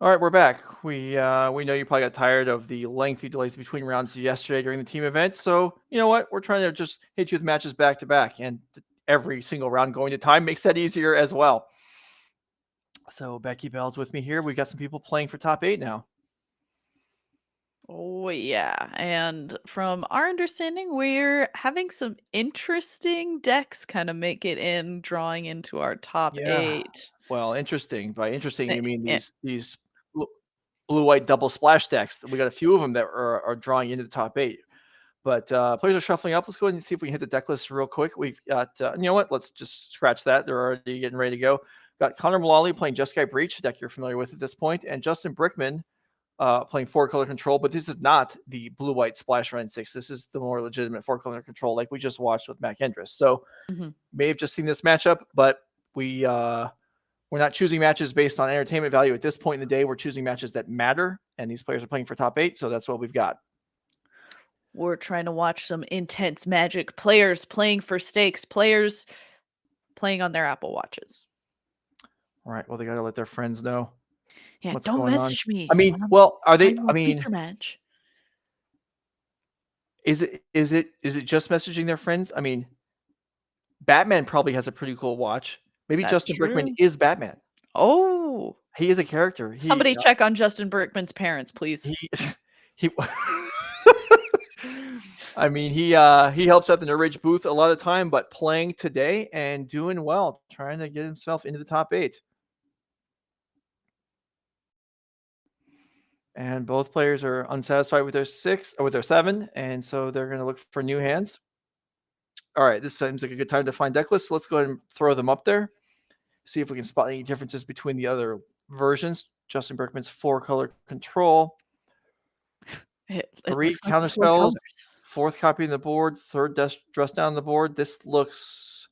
All right, we're back. We know you probably got tired of the lengthy delays between rounds yesterday during the team event. So you know what? We're trying to just hit you with matches back to back, and every single round going to time makes that easier as well. So Becky Bell's with me here. We got some people playing for top 8 now. Oh, yeah. And from our understanding, we're having some interesting decks kind of make it in, drawing into our top Yeah. 8. Well, interesting. By interesting, Eh, you mean eh, these blue-white double splash decks. We got a few of them that are drawing into the top 8. But players are shuffling up. Let's go ahead and see if we can hit the deck list real quick. We've got, you know what? Let's just scratch that. They're already getting ready to go. Got Connor Mullaly playing Jeskai Breach, a deck you're familiar with at this point, and Justin Brickman playing 4-color control. But this is not the blue-white splash run 6. This is the more legitimate 4-color control, like we just watched with Mac Endress. So mhm. may have just seen this matchup, but we're not choosing matches based on entertainment value at this point in the day. We're choosing matches that matter, and these players are playing for top 8, so that's what we've got. We're trying to watch some intense Magic players playing for stakes, players playing on their Apple Watches. All right. Well, they got to let their friends know Yeah, what's don't going on. message me I mean, when I'm well, are they? playing I a mean, feature match. is it just messaging their friends? I mean, Batman probably has a pretty cool watch. Maybe That's Justin Brickman true. is Batman. Oh, He is a character. somebody check on Justin Berkman's parents, please. He he. I mean, he helps out the Nerd booth a lot of time, but playing today and doing well, trying to get himself into the top 8. And both players are unsatisfied with their 6 or with their 7, and so they're going to look for new hands. All right, this seems like a good time to find deck lists. So let's go ahead and throw them up there. See if we can spot any differences between the other versions. Justin Berkman's 4-color control. It 3 looks like counter it's 4 spells. colors. 4th copy on the board. 3rd dress down the board. This looks,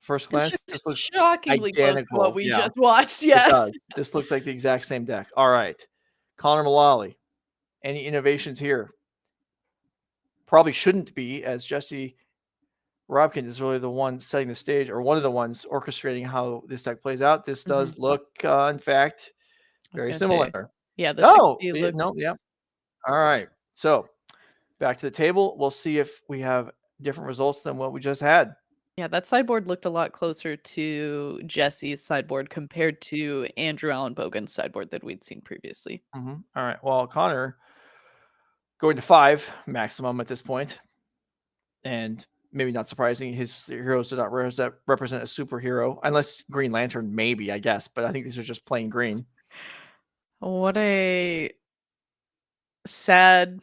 first This glance, looks this looks shockingly close to what identical. we Yeah, just watched, it yeah. does. This looks like the exact same deck. All right. Connor Mullaly. Any innovations here? Probably shouldn't be, as Jesse Robkin is really the one setting the stage, or one of the ones orchestrating how this deck plays out. This Mhm. does look, in fact, I was very gonna say, similar. yeah, the No, 60 no, looks yeah. All right. So back to the table. We'll see if we have different results than what we just had. yeah, that sideboard looked a lot closer to Jesse's sideboard compared to Andrew Allen Bogan's sideboard that we'd seen previously. All right. Well, Connor going to 5 maximum at this point, and maybe not surprising, his heroes do not represent a superhero, unless Green Lantern, maybe, I guess. But I think these are just plain green. What a sad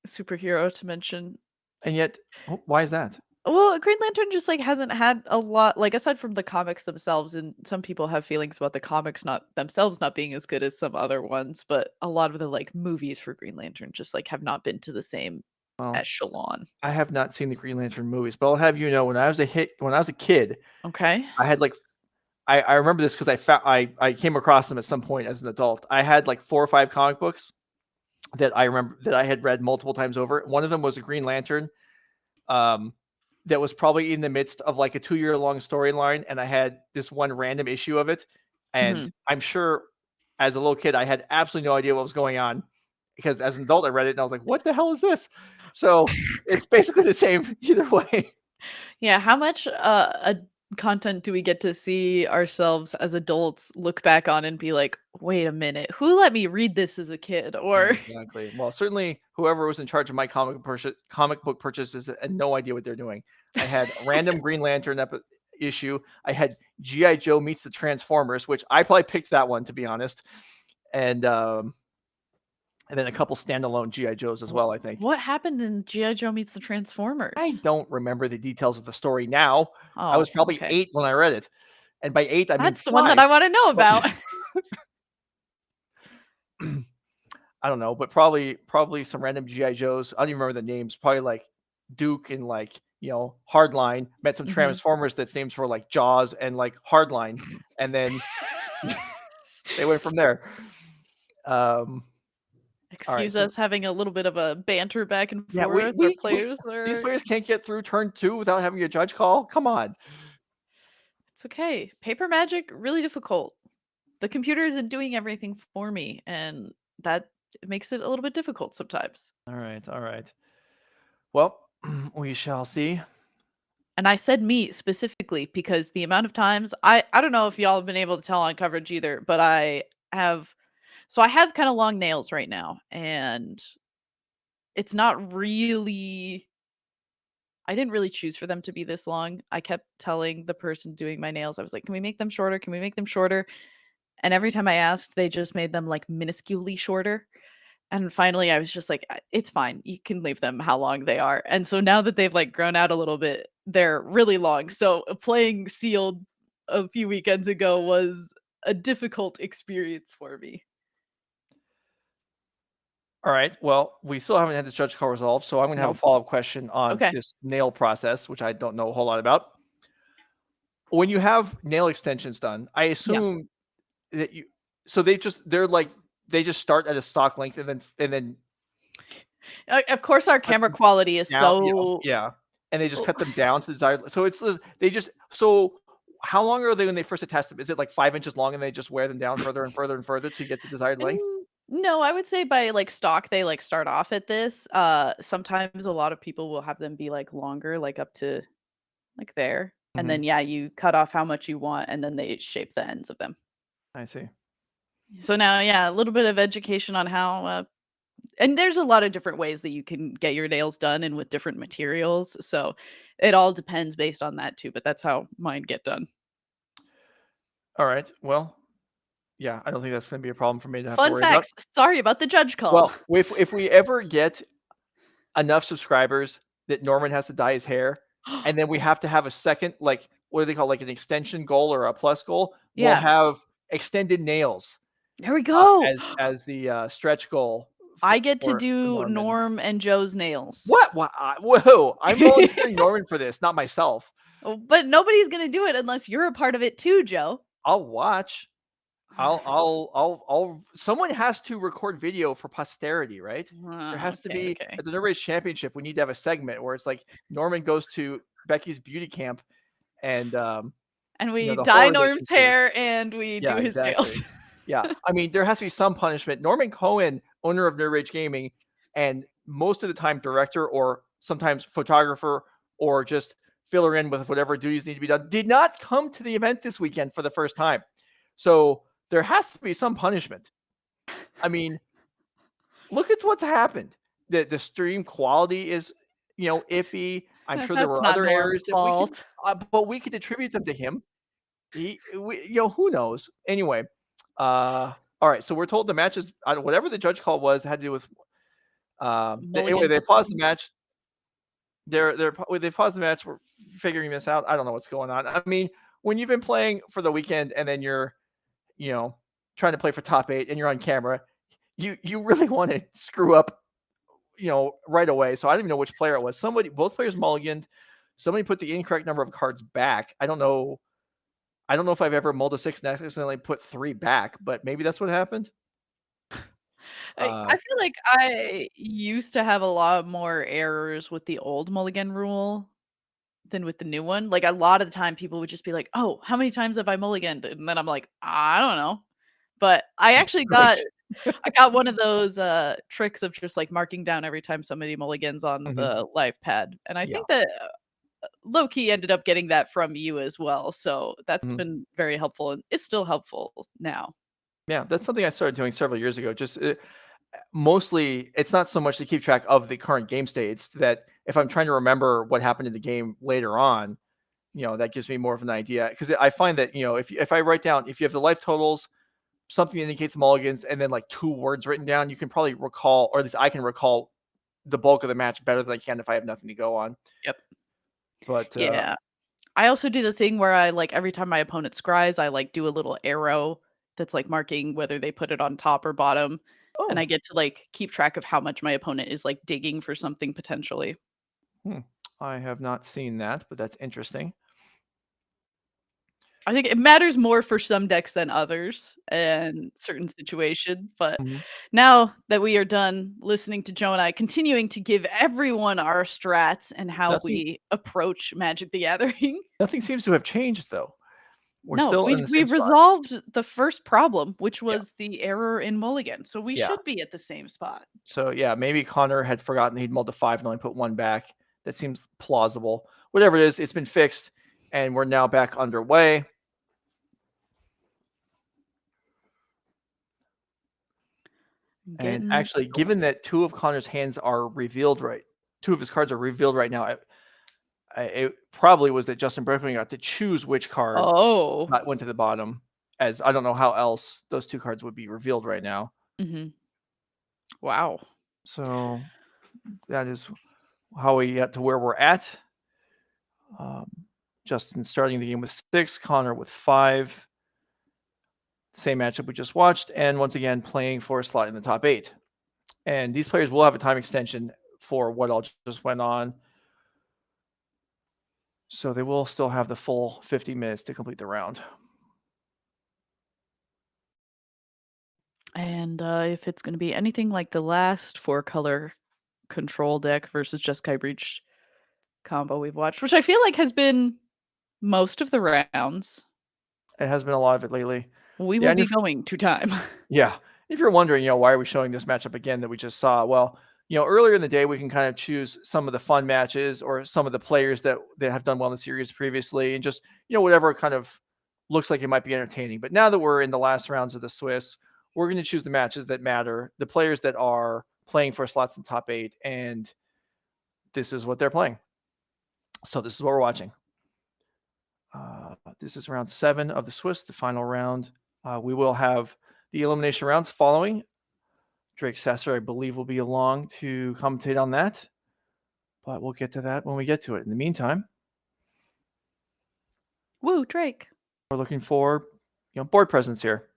superhero to mention. And yet, why is that? Well, Green Lantern just, like, hasn't had a lot like, aside from the comics themselves, and some people have feelings about the comics not themselves not being as good as some other ones, but a lot of the, like, movies for Green Lantern just, like, have not been to the same Well, echelon. I have not seen the Green Lantern movies, but I'll have you know, when I was a kid, Okay. I had like I remember this because I came across them at some point as an adult. I had like 4 or 5 comic books that I remember that I had read multiple times over. One of them was a Green Lantern, um, that was probably in the midst of like a 2-year long storyline, and I had this one random issue of it, and Mhm. I'm sure as a little kid I had absolutely no idea what was going on, because as an adult I read it and I was like, "What the hell is this?" So it's basically the same either way. Yeah, how much, content do we get to see ourselves as adults look back on and be like, "Wait a minute, who let me read this as a kid?" Or Exactly. Well, certainly whoever was in charge of my comic book purchases had no idea what they're doing. I had a random Green Lantern issue. I had GI Joe meets the Transformers, which I probably picked that one, to be honest, and and then a couple standalone GI Joes as well. I think. what happened in G.I. Joe Meets the I Transformers? don't remember the details of the story now. I Oh, was probably okay. 8 when I read it, and by 8 I mean That's the one that 5. I wanna know But about. I don't know, but probably some random GI Joes. I don't even remember the names. Probably like Duke and like, Hardline. Met some Mhm. Transformers that's names for like Jaws and like Hardline, and then they went from there. Um, all right, Excuse so us having a little bit of a banter back and yeah, forth. Our players these are players can't get through turn 2 without having a judge call. Come on. it's okay. Paper magic, really difficult. the computer isn't doing everything for me, and that makes it a little bit difficult sometimes. All right, all right. Well, we shall see. And I said me specifically because the amount of times I don't know if y'all have been able to tell on coverage either, but have I have kind of long nails right now, and it's not really I didn't really choose for them to be this long. I kept telling the person doing my nails, I was like, "Can we make them shorter? Can we make them shorter?" And every time I asked, they just made them like minusculely shorter. And finally, I was just like, It's fine. You can leave them how long they are." And so now that they've like grown out a little bit, they're really long. So playing sealed a few weekends ago was a difficult experience for me. All right. Well, we still haven't had this judge call resolved, so I'm going to have a Nope. follow-up question on Okay. this nail process, which I don't know a whole lot about. When you have nail extensions done, I Yeah. assume that so they just start at a stock length and then Of course, our cut camera them quality is down. so. Yeah, and they just Oh, cut them down to the desired. So it's just they just so. How long are they when they first attach them? Is it like 5 inches long and they just wear them down further and further and further to get the desired length? No, I would say by like stock, they like start off at this. Sometimes a lot of people will have them be like longer, like up to like there. And Hmm. then yeah, you cut off how much you want and then they shape the ends of them. I see. So now, yeah, a little bit of education on how and there's a lot of different ways that you can get your nails done and with different materials. So it all depends based on that too, but that's how mine get done. All right. Well, yeah, I don't think that's going to be a problem for me to have to Fun worry about. facts. Sorry about the judge call. Well, if we ever get enough subscribers that Norman has to dye his hair, and then we have to have a second, like what do they call like an extension goal or a plus goal? We'll Yeah, have extended nails there we go. as the stretch goal I get to for do Norman. Norm and Joe's nails. What? What? Whoa! I'm volunteering Norman for this, not myself. Oh, but nobody's gonna do it unless you're a part of it too, Joe. I'll watch. Someone has to record video for posterity, right? There has to Okay, be okay. at the Nerd Rage Championship. We need to have a segment where it's like Norman goes to Becky's beauty camp, and And we the dye horror that Norm's ensues. hair and we Yeah, do his nails. exactly. Yeah, I mean, there has to be some punishment. Norman Cohen, owner of Nerd Rage Gaming, and most of the time director or sometimes photographer or just filler in with whatever duties need to be done, did not come to the event this weekend for the first time. So there has to be some punishment. I mean, look at what's happened. The stream quality is, iffy. I'm sure there That's were not other Norm's errors that fault. but we could attribute them to him. Who knows? Anyway, all right. So we're told the matches, whatever the judge call was, had to do with. Anyway, Mulligan they paused the performance. match. They paused the match. We're figuring this out. I don't know what's going on. I mean, when you've been playing for the weekend and then you're, you know, trying to play for top 8 and you're on camera, you really want to screw up, right away. So I don't even know which player it was. Both players mulliganed. Somebody put the incorrect number of cards back. I don't know. I don't know if I've ever mulled a 6 and accidentally put 3 back, but maybe that's what happened. I feel like I used to have a lot more errors with the old mulligan rule than with the new one. Like, a lot of the time, people would just be like, "Oh, how many times have I mulliganed?" And then I'm like, "I don't know." But I actually Right. got one of those, tricks of just, like, marking down every time somebody mulligans on Mhm. the live pad, and I Yeah. think that, low key ended up getting that from you as well, so that's Mhm. been very helpful and is still helpful now. Yeah, that's something I started doing several years ago. Just mostly, it's not so much to keep track of the current game state. It's that if I'm trying to remember what happened in the game later on, that gives me more of an idea. Because I find that if I write down if you have the life totals, something that indicates mulligans, and then like 2 words written down, you can probably recall, or at least I can recall the bulk of the match better than I can if I have nothing to go on. Yep. But Yeah. I also do the thing where I, like, every time my opponent scries, I, like, do a little arrow that's, like, marking whether they put it on top or bottom, and oh, I get to, like, keep track of how much my opponent is, like, digging for something potentially. hmm, I have not seen that, but that's interesting. I think it matters more for some decks than others and certain situations, but Mhm. now that we are done listening to Joe and I continuing to give everyone our strats and how Nothing we approach Magic the Gathering. nothing seems to have changed though. We're No, still in the we same spot. resolved the first problem, which Yeah. was the error in Mulligan, so we Yeah. should be at the same spot. So yeah, maybe Connor had forgotten he'd mulled a 5 and only put 1 back. That seems plausible. Whatever it is, it's been fixed, and we're now back underway. And actually, given that 2 of Connor's hands are revealed 2 of his cards are revealed right now, it probably was that Justin Brickman got to choose which card Oh. went to the bottom, as I don't know how else those 2 cards would be revealed right now. Mhm. Wow. So that is how we got to where we're at. Justin starting the game with 6, Connor with 5. Same matchup we just watched, and once again playing for a slot in the top 8. And these players will have a time extension for what all just went on. So they will still have the full 50 minutes to complete the round. And if it's going to be anything like the last 4-color control deck versus Jeskai Breach combo we've watched, which I feel like has been most of the rounds, It has been a lot of it lately. we Yeah, will and be going to time. yeah. If you're wondering, why are we showing this matchup again that we just saw? Well, earlier in the day, we can kind of choose some of the fun matches or some of the players that have done well in the series previously and just, whatever kind of looks like it might be entertaining. But now that we're in the last rounds of the Swiss, we're going to choose the matches that matter, the players that are playing for slots in the top 8, and this is what they're playing. So this is what we're watching. This is round 7 of the Swiss, the final round. We will have the elimination rounds following. Drake Sasser, I believe, will be along to commentate on that, but we'll get to that when we get to it. In the meantime, Woo, Drake. we're looking for board presence here.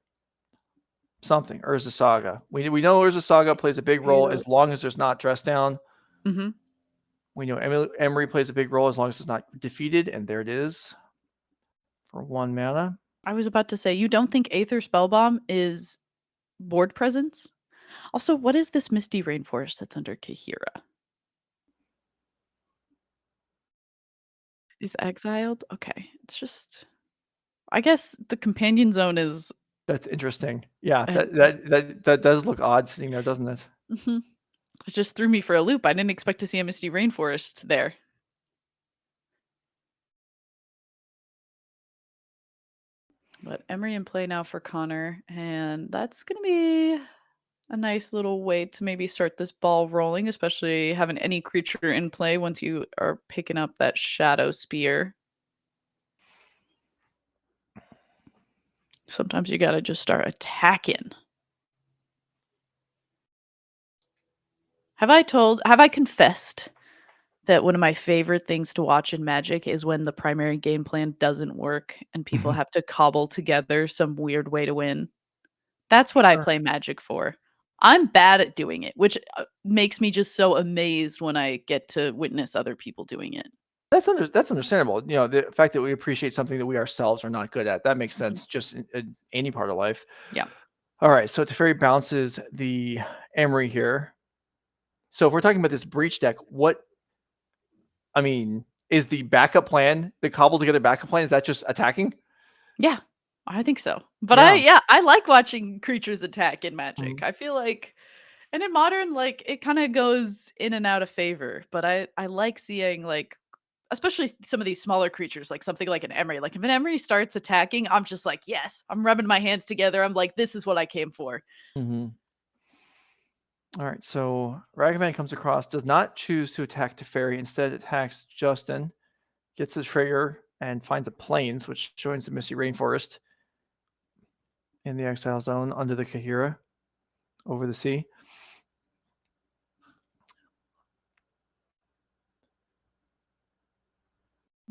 Something. Urza Saga. We know Urza Saga plays a big role as long as there's not dress down. Mm-hmm. We know Emry plays a big role as long as it's not defeated, and there it is for 1 mana. I was about to say, you don't think Aether Spellbomb is board presence? Also, what is this Misty Rainforest that's under Kahira? Is exiled? Okay. It's just, I guess the companion zone is. That's interesting. Yeah, And that does look odd sitting there, doesn't it? it just threw me for a loop. I didn't expect to see a Misty Rainforest there. But Emry in play now for Connor, and that's going to be a nice little way to maybe start this ball rolling, especially having any creature in play once you are picking up that Shadow Spear. Sometimes you got to just start attacking. Have I confessed that one of my favorite things to watch in Magic is when the primary game plan doesn't work and people have to cobble together some weird way to win? That's what I Sure. play Magic for. I'm bad at doing it, which makes me just so amazed when I get to witness other people doing it. That's understandable. The fact that we appreciate something that we ourselves are not good at, that makes Mhm. sense just in any part of life. Yeah. All right, so Teferi bounces the Emry here. So if we're talking about this breach deck, is the backup plan, the cobbled together backup plan, is that just attacking? Yeah, I think so. But Yeah. I like watching creatures attack in Magic. Mhm. I feel like, and in Modern, like, it kinda goes in and out of favor, but I like seeing, like, especially some of these smaller creatures, like something like an Emry. Like, if an Emry starts attacking, I'm just like, "Yes." I'm rubbing my hands together. I'm like, "This is what I came for." Mhm. All right, so Ragavan comes across, does not choose to attack Teferi, instead attacks Justin, gets the trigger, and finds a plains, which joins the Misty Rainforest in the exile zone under the Kahira over the sea.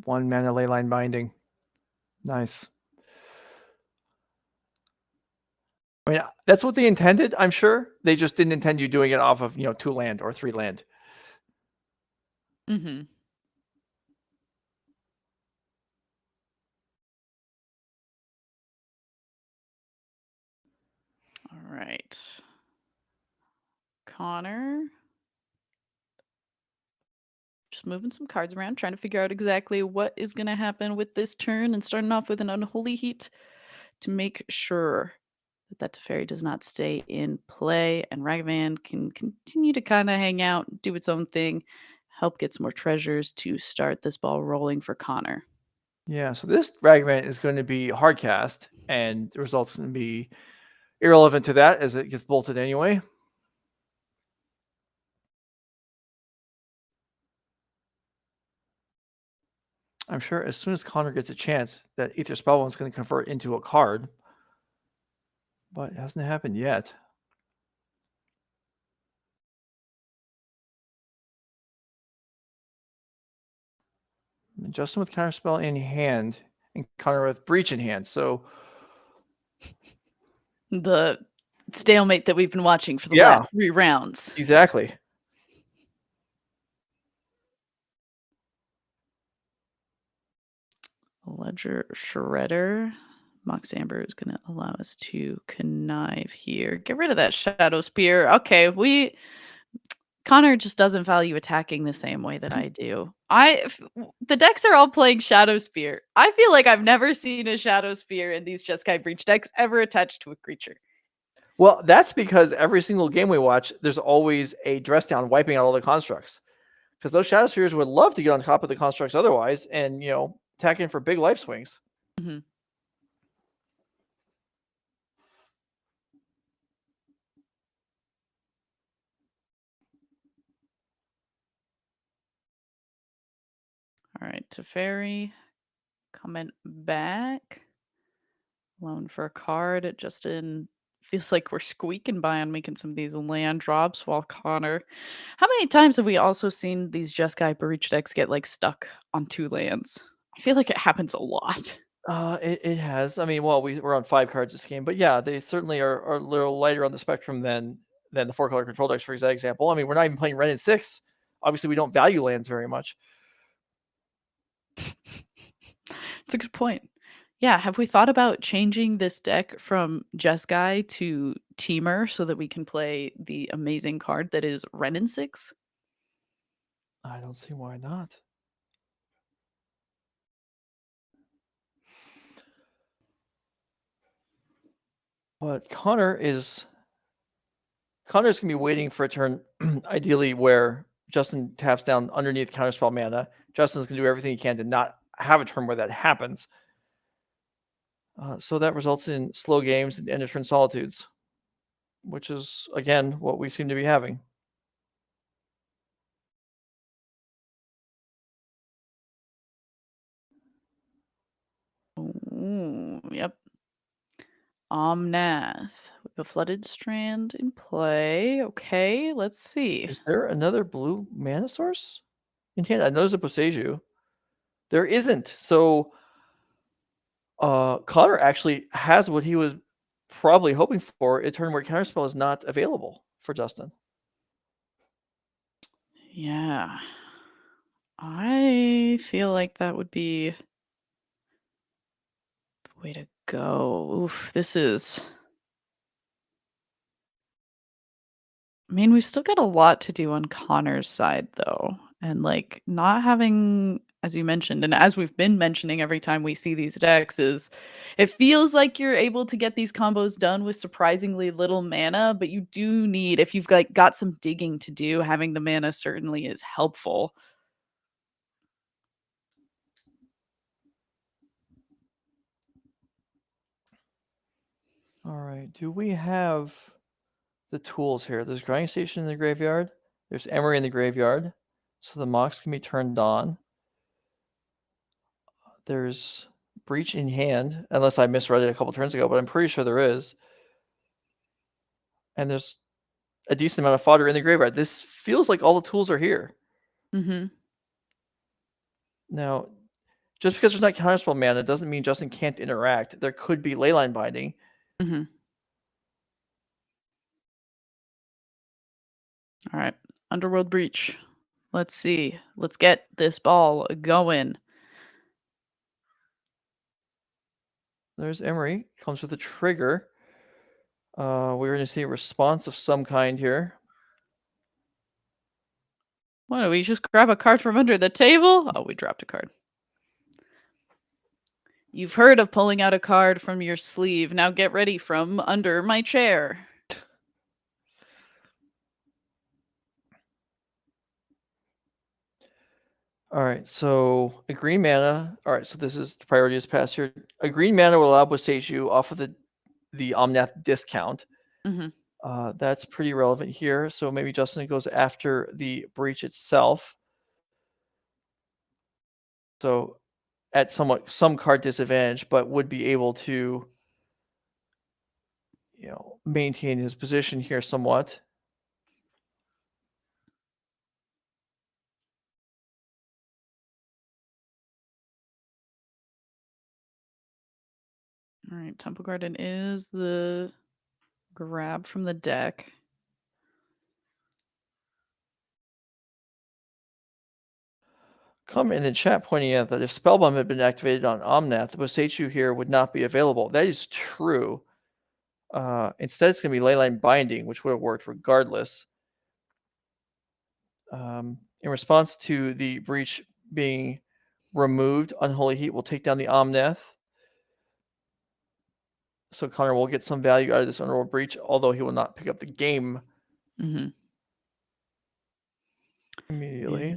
One mana Leyline Binding. Nice. I mean, that's what they intended, I'm sure. They just didn't intend you doing it off of, 2 land or 3 land. Mhm. All right. Connor. just moving some cards around, trying to figure out exactly what is going to happen with this turn, and starting off with an Unholy Heat to make sure that Teferi does not stay in play, and Ragavan can continue to kind of hang out, do its own thing, help get some more treasures to start this ball rolling for Connor. Yeah, so this Ragavan is going to be hard cast, and the result's going to be irrelevant to that as it gets bolted anyway. I'm sure as soon as Connor gets a chance, that Aether Spellbomb is going to convert into a card, but it hasn't happened yet. And Justin with Counterspell in hand, and Connor with Breach in hand. So The stalemate that we've been watching for the Yeah. last 3 rounds. exactly. Ledger Shredder. Mox Amber is going to allow us to connive here. Get rid of that Shadow Spear. Okay, Connor just doesn't value attacking the same way that I do. The decks are all playing Shadow Spear. I feel like I've never seen a Shadow Spear in these Jeskai Breach decks ever attached to a creature. Well, that's because every single game we watch, there's always a dress down wiping out all the constructs. Because those Shadow Spheres would love to get on top of the constructs otherwise, and attack in for big life swings. Mhm. All right, Teferi coming back. Loan for a card. Justin feels like we're squeaking by on making some of these land drops, while Connor. How many times have we also seen these Jeskai Breach decks get like stuck on 2 lands? I feel like it happens a lot. It has. I mean, well, we're on 5 cards this game, but yeah, they certainly are a little lighter on the spectrum than the 4-color control decks, for example. I mean, we're not even playing Ren and 6. Obviously, we don't value lands very much. It's a good point. Yeah, have we thought about changing this deck from Jeskai to Teamer so that we can play the amazing card that is Ren and 6? I don't see why not. But Connor's going to be waiting for a turn, ideally, where Justin taps down underneath Counterspell mana. Justin's going to do everything he can to not have a turn where that happens. So that results in slow games and end of turn solitudes, which is, again, what we seem to be having. Ooh, yep. Omnath with the Flooded Strand in play. Okay, let's see. Is there another blue mana source in hand? I know there's a Boseiju. There isn't. So Connor actually has what he was probably hoping for, a turn where Counterspell is not available for Justin. Yeah. I feel like that would be the way to go. Oof, this is. I mean, we've still got a lot to do on Connor's side, though. And like not having, as you mentioned, and as we've been mentioning every time we see these decks, is it feels like you're able to get these combos done with surprisingly little mana, but you do need, if you've like got some digging to do, having the mana certainly is helpful. All right. Do we have the tools here? There's Grinding Station in the graveyard. There's Emry in the graveyard. So the Mox can be turned on. There's Breach in hand, unless I misread it a couple turns ago, but I'm pretty sure there is. And there's a decent amount of fodder in the graveyard. This feels like all the tools are here. Mm-hmm. Now, just because there's not Counterspell mana doesn't mean Justin can't interact. There could be Leyline Binding. Mm-hmm. All right. Underworld Breach. Let's see. Let's get this ball going. There's Emry. Comes with a trigger. We're going to see a response of some kind here. Why don't we just grab a card from under the table? Oh, we dropped a card. You've heard of pulling out a card from your sleeve. Now get ready from under my chair. All right, so a green mana. All right, so this is priority is passed here. A green mana will allow Boseiju off of the Omnath discount. Mm-hmm. That's pretty relevant here. So maybe Justin goes after the breach itself. So at some card disadvantage, but would be able to, maintain his position here somewhat. All right, Temple Garden is the grab from the deck. Comment in the chat pointing out that if Spellbomb had been activated on Omnath, the Boseiju here would not be available. That is true. Instead, it's going to be Leyline Binding, which would have worked regardless. In response to the breach being removed, Unholy Heat will take down the Omnath. So Connor will get some value out of this Underworld Breach, although he will not pick up the game immediately. Yeah.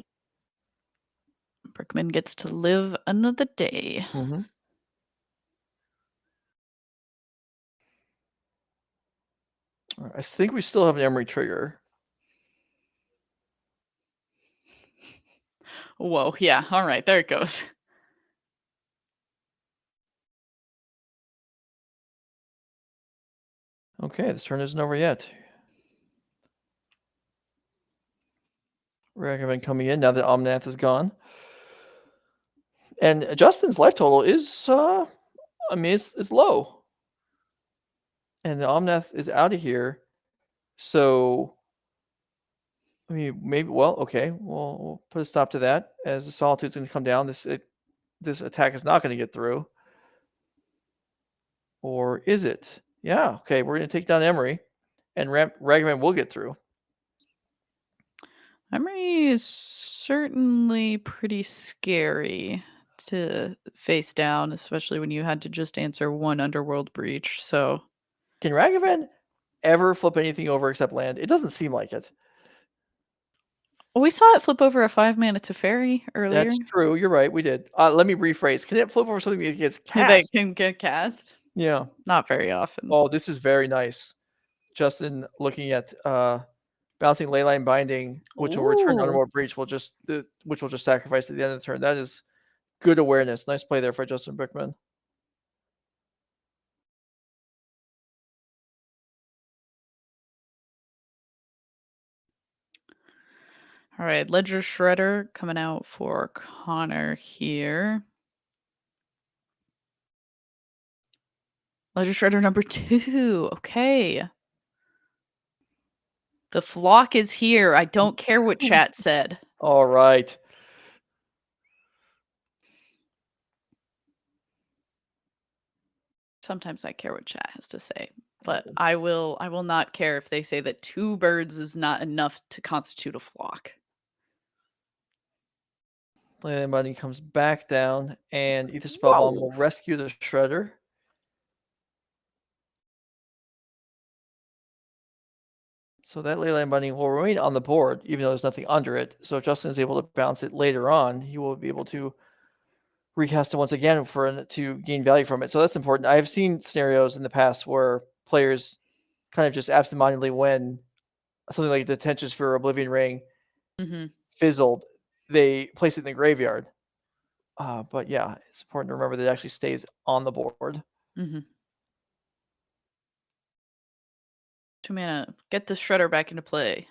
Brickman gets to live another day. I think we still have an Emry trigger. Whoa, yeah, all right, there it goes. Okay, this turn isn't over yet. Ragavan coming in now that Omnath is gone. And Justin's life total is, is low. And the Omnath is out of here. So, I mean, maybe, okay, we'll put a stop to that. As the Solitude's going to come down, this attack is not going to get through. Or is it? Yeah, okay, we're going to take down Emry. And Ragavan will get through. Emry is certainly pretty scary to face down, especially when you had to just answer one Underworld Breach, so... Can Ragavan ever flip anything over except land? It doesn't seem like it. We saw it flip over a 5-mana Teferi earlier. That's true. You're right. We did. Let me rephrase. Can it flip over something that gets cast? That can get cast? Yeah. Not very often. Oh, this is very nice. Justin looking at bouncing Leyline Binding, which will return Underworld Breach, which will just sacrifice at the end of the turn. That is good awareness. Nice play there for Justin Brickman. All right, Ledger Shredder coming out for Connor here. Ledger Shredder number 2. Okay. The flock is here. I don't care what chat said. All right. Sometimes I care what chat has to say, but I will not care if they say that 2 birds is not enough to constitute a flock. Leyline Binding comes back down, and Aether Spellbomb will rescue the Shredder. So that Leyline Binding will remain on the board, even though there's nothing under it. So if Justin is able to bounce it later on, he will be able to recast it once again to gain value from it. So that's important. I've seen scenarios in the past where players kind of just absentmindedly, when something like the Tension Sphere or Oblivion Ring fizzled, they place it in the graveyard. But yeah, it's important to remember that it actually stays on the board. 2 mana. Get the Shredder back into play.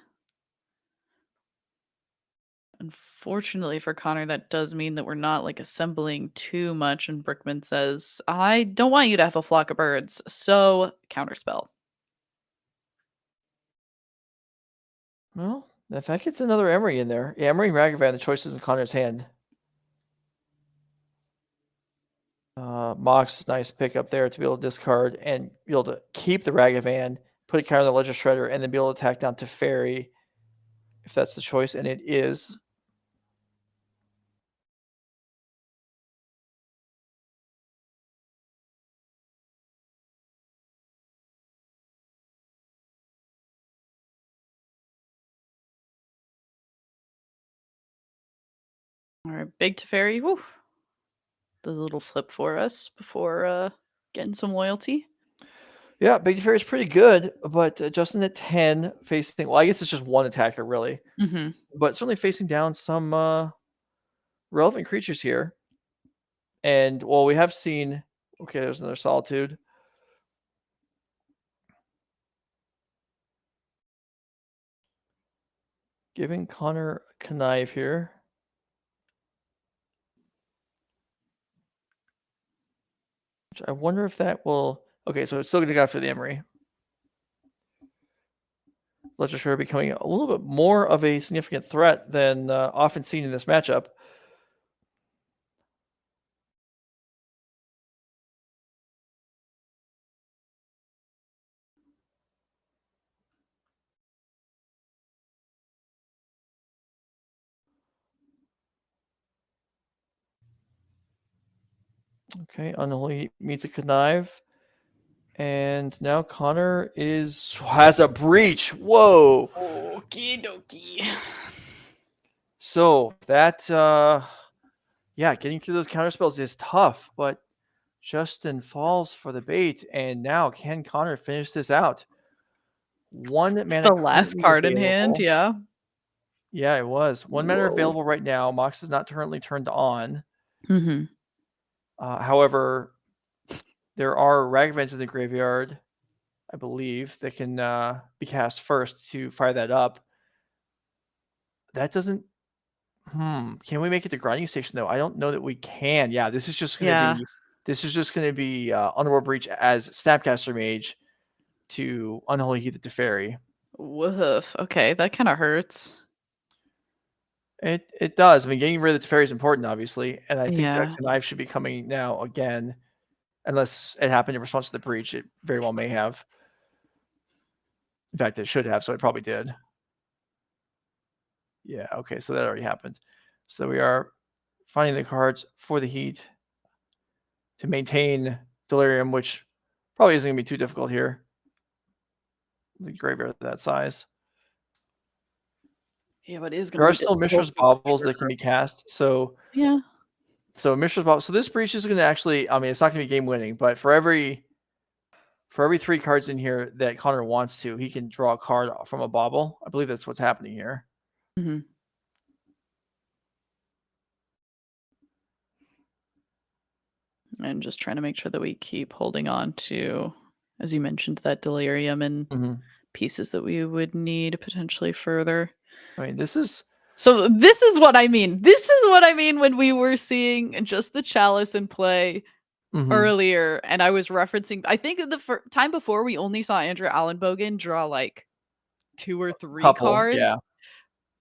Unfortunately for Connor, that does mean that we're not assembling too much. And Brickman says, I don't want you to have a flock of birds, so counterspell. Well, in fact, it's another Emry in there. Emry and Ragavan, the choice is in Connor's hand. Mox, nice pick up there to be able to discard and be able to keep the Ragavan, put a counter on the Ledger Shredder, and then be able to attack down to Fairy if that's the choice, and it is. All right, big Teferi. Woo. Does a little flip for us before getting some loyalty. Yeah, Big Teferi is pretty good, but Justin at 10 facing. Well, I guess it's just one attacker really, but certainly facing down some relevant creatures here. And well, we have seen. Okay, there's another Solitude. Giving Connor a connive here. Which I wonder if that will. Okay, so it's still going to go after the Emry. Legislature becoming a little bit more of a significant threat than often seen in this matchup. Okay, Unholy Heat meets a connive. And now Connor has a breach. Whoa. Okie dokie. So that yeah, getting through those counterspells is tough, but Justin falls for the bait, and now can Connor finish this out? One mana The last currently card in hand, available. yeah. Yeah, it was. One mana Whoa. available right now. Mox is not currently turned on. Mm-hmm. However, there are Ragavans in the graveyard, I believe, that can be cast first to fire that up. That doesn't. Can we make it to grinding station though? I don't know that we can. Yeah, this is just going to Yeah. be. This is just going to be Underworld Breach as Snapcaster Mage to Unholy Heat the Teferi. Woof. Okay, that kind of hurts. It does. I mean, getting rid of the Teferi is important, obviously, and I think that Yeah. connive should be coming now again, unless it happened in response to the breach. It very well may have. In fact, it should have, so it probably did. Yeah. Okay. So that already happened. So we are finding the cards for the Heat to maintain Delirium, which probably isn't going to be too difficult here. The graveyard that size. Yeah, but it is There going to are be still difficult. Mishra's Baubles that can be cast. So Yeah. So Mishra's Bauble. So this breach is going to actually. I mean, it's not going to be game winning, but for every 3 cards in here that Connor wants to, he can draw a card from a Bauble. I believe that's what's happening here. Mm-hmm. And just trying to make sure that we keep holding on to, as you mentioned, that Delirium and pieces that we would need potentially further. I mean, this is. So this is what I mean. This is what I mean when we were seeing just the Chalice in play earlier, and I was referencing. I think the time before we only saw Andrew Allenbogen draw like 2 or 3 cards. Yeah.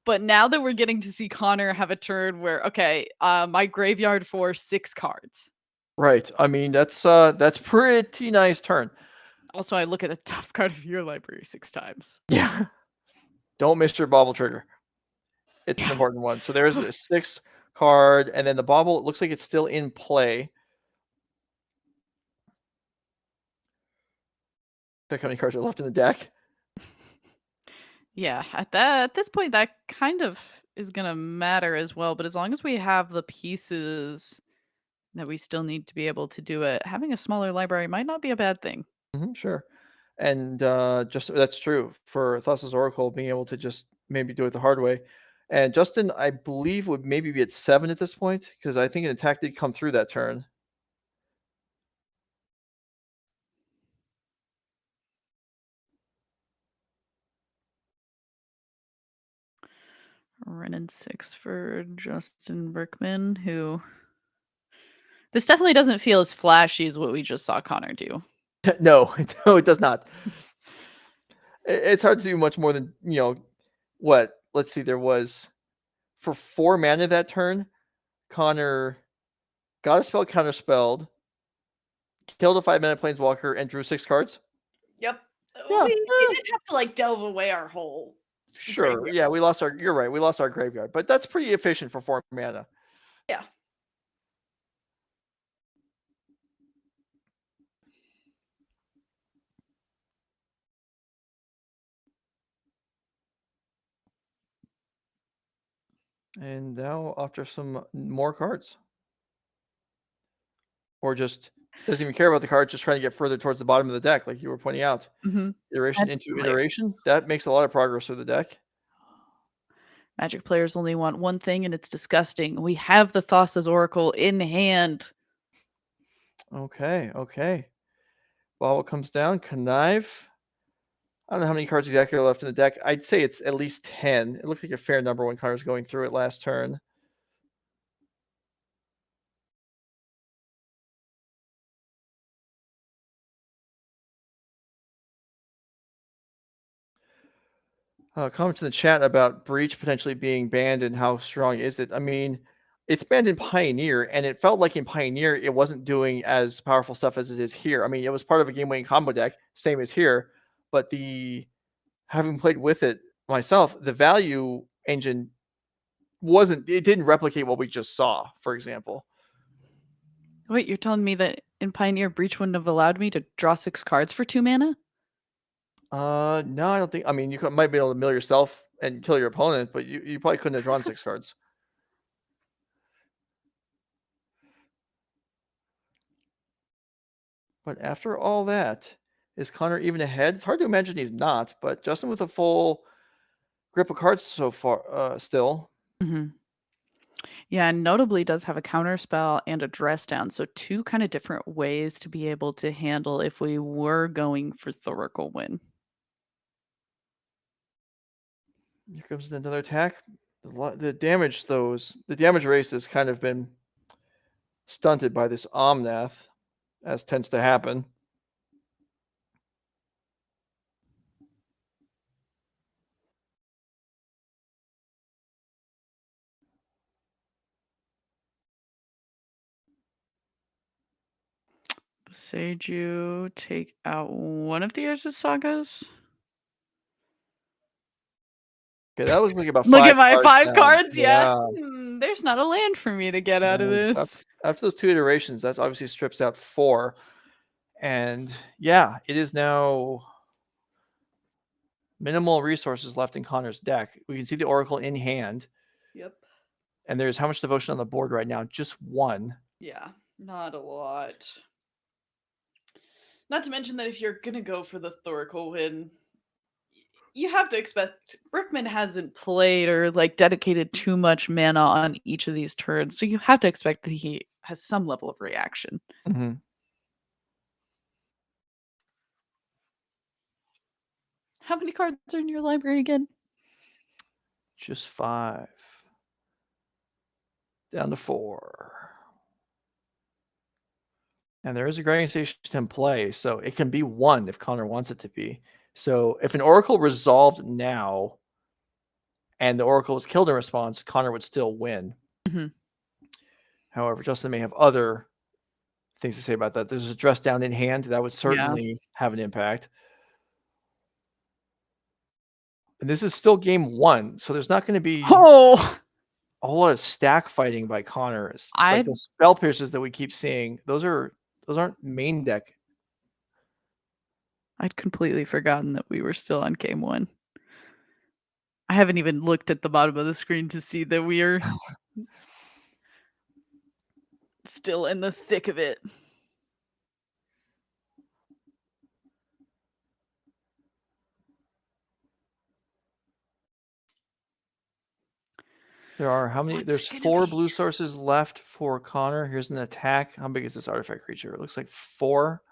But now that we're getting to see Connor have a turn where, okay, my graveyard for 6 cards. Right. I mean, that's pretty nice turn. Also, I look at the top card of your library 6 times. Yeah. Don't miss your Bauble trigger. It's an important one. So there's a 6 card, and then the Bauble, it looks like it's still in play. Check how many cards are left in the deck. Yeah, at this point, that kind of is gonna matter as well. But as long as we have the pieces that we still need to be able to do it, having a smaller library might not be a bad thing. Sure. And just that's true for Thassa's Oracle, being able to just maybe do it the hard way. And Justin, I believe, would maybe be at 7 at this point, because I think an attack did come through that turn. Renin 6 for Justin Brickman, who this definitely doesn't feel as flashy as what we just saw Connor do. No, no, it does not. It's hard to do much more than, what? Let's see, there was for 4 mana that turn, Connor got a spell counterspelled, killed a 5-mana planeswalker, and drew 6 cards. Yep. Yeah. We did have to like delve away our hole. Sure. graveyard. Yeah, we lost our. You're right. We lost our graveyard, but that's pretty efficient for 4 mana. Yeah. And now after some more cards, or just doesn't even care about the cards, just trying to get further towards the bottom of the deck, like you were pointing out. Mm-hmm. Iteration into iteration. That makes a lot of progress through the deck. Magic players only want one thing, and it's disgusting. We have the Thassa's Oracle in hand. Okay, okay. Bauble comes down. Connive. I don't know how many cards exactly are left in the deck. I'd say it's at least 10. It looked like a fair number when Connor's going through it last turn. Comments in the chat about Breach potentially being banned and how strong is it? I mean, it's banned in Pioneer, and it felt like in Pioneer it wasn't doing as powerful stuff as it is here. I mean, it was part of a game-winning combo deck, same as here, but having played with it myself, the value engine didn't replicate what we just saw, for example. Wait, you're telling me that in Pioneer Breach wouldn't have allowed me to draw 6 cards for 2 mana? No, I don't think. I mean, might be able to mill yourself and kill your opponent, but you probably couldn't have drawn 6 cards. But after all that, is Connor even ahead? It's hard to imagine he's not, but Justin with a full grip of cards so far, still. Mm-hmm. Yeah, and notably does have a counter spell and a dress down, so 2 kind of different ways to be able to handle if we were going for Thoracle Win. Here comes another attack. The damage race has kind of been stunted by this Omnath, as tends to happen. Seiju take out one of the Urza sagas. Okay, that looks like about Look 5 at my cards 5 now. cards, yeah. Yeah. There's not a land for me to get out of And this. after those 2 iterations, that's obviously strips out 4. And yeah, it is now minimal resources left in Connor's deck. We can see the Oracle in hand. Yep. And there's how much devotion on the board right now? Just 1. Yeah, not a lot. Not to mention that if you're gonna go for the Thoracle Win, you have to expect Brickman hasn't played or like dedicated too much mana on each of these turns, so you have to expect that he has some level of reaction. Mm-hmm. How many cards are in your library again? Just 5. Down to 4. And there is a grinding station in play, so it can be 1 if Connor wants it to be. So if an Oracle resolved now and the Oracle was killed in response, Connor would still win. Mm-hmm. However, Justin may have other things to say about that. There's a dress down in hand that would certainly have an impact. And this is still game 1, so there's not going to be a whole lot of stack fighting by Connor. Like the spell pierces that we keep seeing, those aren't main deck. I'd completely forgotten that we were still on game 1. I haven't even looked at the bottom of the screen to see that we are still in the thick of it. There are how many? There's 4 blue sources left for Connor. Here's an attack. How big is this artifact creature? It looks like 4.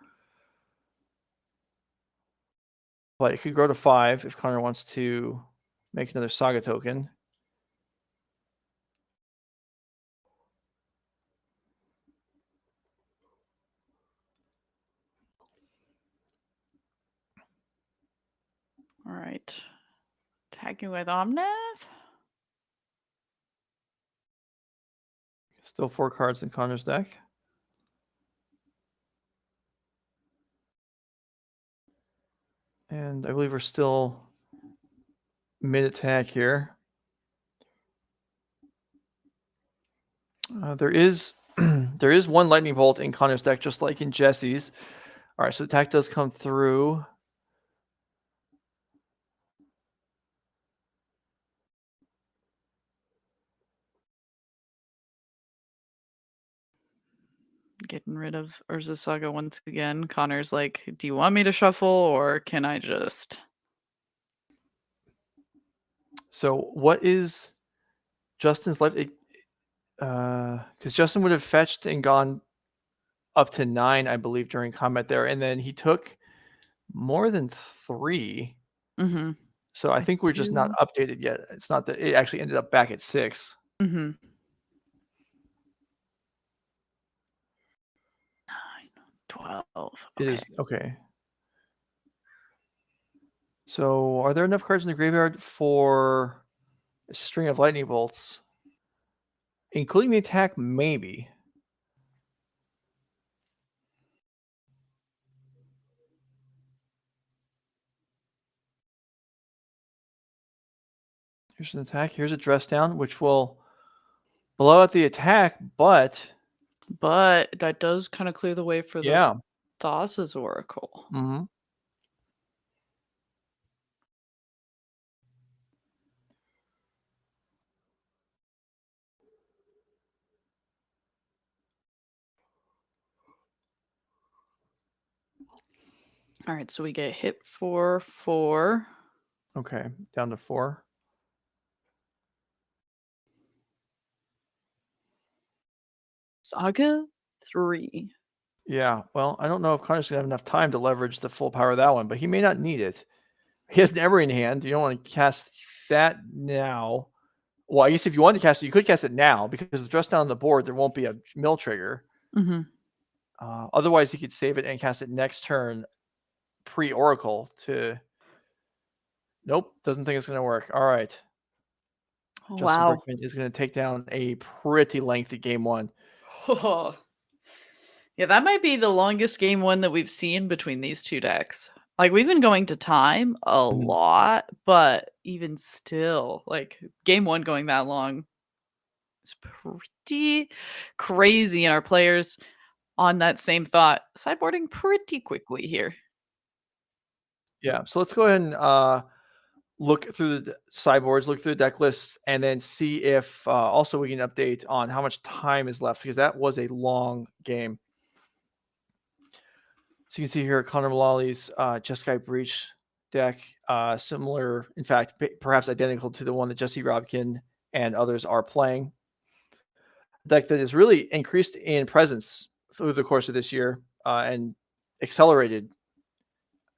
But it could grow to 5 if Connor wants to make another Saga token. All right. Attacking with Omnath? Still 4 cards in Connor's deck. And I believe we're still mid attack here. There is there is one lightning bolt in Connor's deck, just like in Jesse's. All right, so the attack does come through. Getting rid of Urza Saga once again. Connor's like, do you want me to shuffle or can I just? So what is Justin's life? Because Justin would have fetched and gone up to 9, I believe, during combat there, and then he took more than 3. Mm-hmm. So I think we're just not updated yet. It's not that it actually ended up back at 6. Mm-hmm. 9, 12. It Okay. is okay. So are there enough cards in the graveyard for a string of lightning bolts, including the attack? Maybe. Here's an attack. Here's a dress down, which will blow out the attack, but that does kind of clear the way for the yeah. Thassa's Oracle. Mm-hmm. All right, so we get hit for 4. Okay, down to 4. Saga 3. Yeah, well, I don't know if Connor's gonna have enough time to leverage the full power of that one, but he may not need it. He has an Emry in hand. You don't want to cast that now. Well, I guess if you wanted to cast it, you could cast it now because the dress down on the board, there won't be a mill trigger. Mm-hmm. Otherwise, he could save it and cast it next turn pre-Oracle to... Nope, doesn't think it's going to work. All right. Justin Wow. Brickman is going to take down a pretty lengthy game 1. Yeah, that might be the longest game 1 that we've seen between these two decks. Like, we've been going to time a lot, but even still, like, game 1 going that long is pretty crazy, and our players on that same thought sideboarding pretty quickly here. Yeah, so let's go ahead and look through the sideboards, look through the deck lists, and then see if also we can update on how much time is left, because that was a long game. So you can see here Connor Mullaly's Jeskai Breach deck, similar, in fact, perhaps identical to the one that Jesse Robkin and others are playing. A deck that has really increased in presence through the course of this year and accelerated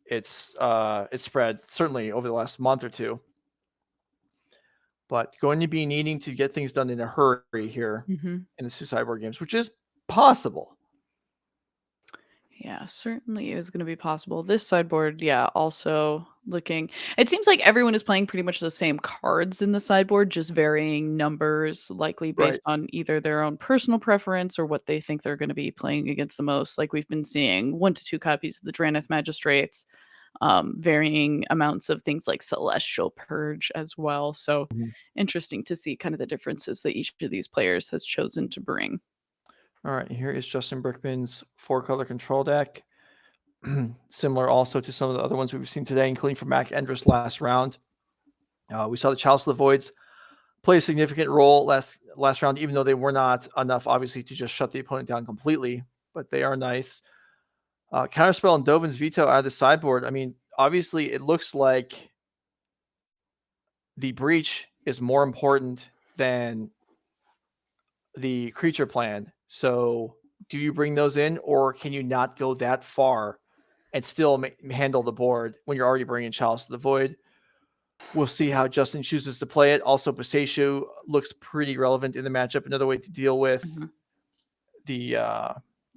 its spread, certainly over the last month or 2. But going to be needing to get things done in a hurry here in the 2 sideboard games, which is possible. Yeah, certainly is going to be possible. This sideboard, yeah, also looking. It seems like everyone is playing pretty much the same cards in the sideboard, just varying numbers, likely based Right. on either their own personal preference or what they think they're going to be playing against the most. Like we've been seeing 1 to 2 copies of the Drannith Magistrates, varying amounts of things like Celestial Purge as well. So interesting to see kind of the differences that each of these players has chosen to bring. All right, here is Justin Brickman's 4-color control deck. Similar also to some of the other ones we've seen today, including from Mac Endress last round. We saw the Chalice of the Voids play a significant role last round, even though they were not enough, obviously, to just shut the opponent down completely, but they are nice. Counterspell and Dovin's Veto out of the sideboard. I mean, obviously, it looks like the Breach is more important than the creature plan. So do you bring those in, or can you not go that far and still handle the board when you're already bringing Chalice of the Void? We'll see how Justin chooses to play it. Also, Paseshu looks pretty relevant in the matchup. Another way to deal with the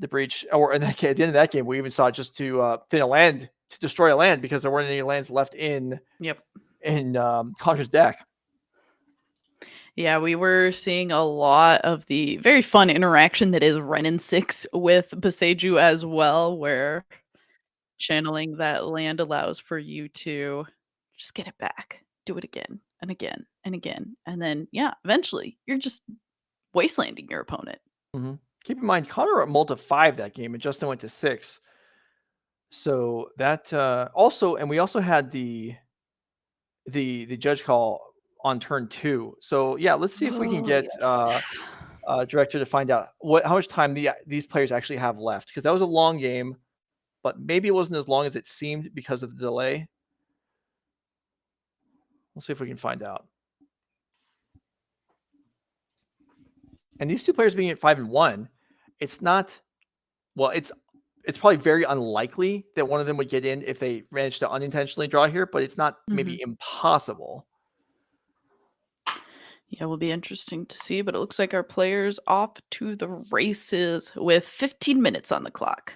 Breach. Or at the end of that game, we even saw it just to thin a land, to destroy a land, because there weren't any lands left in Connor's deck. Yeah, we were seeing a lot of the very fun interaction that is Renin 6 with Passeju as well, where channeling that land allows for you to just get it back. do it again and again and again. And then, yeah, eventually you're just wastelanding your opponent. Mm-hmm. Keep in mind, Connor at Multi 5 that game, and Justin went to 6. So that also, and we also had the judge call on turn 2. So yeah, let's see if we can get Yes. director to find out how much time these players actually have left, because that was a long game, but maybe it wasn't as long as it seemed because of the delay. We'll see if we can find out. And these two players being at 5 and 1, it's not, well, it's probably very unlikely that one of them would get in if they managed to unintentionally draw here, but it's not maybe impossible. Yeah, will be interesting to see, but it looks like our players off to the races with 15 minutes on the clock.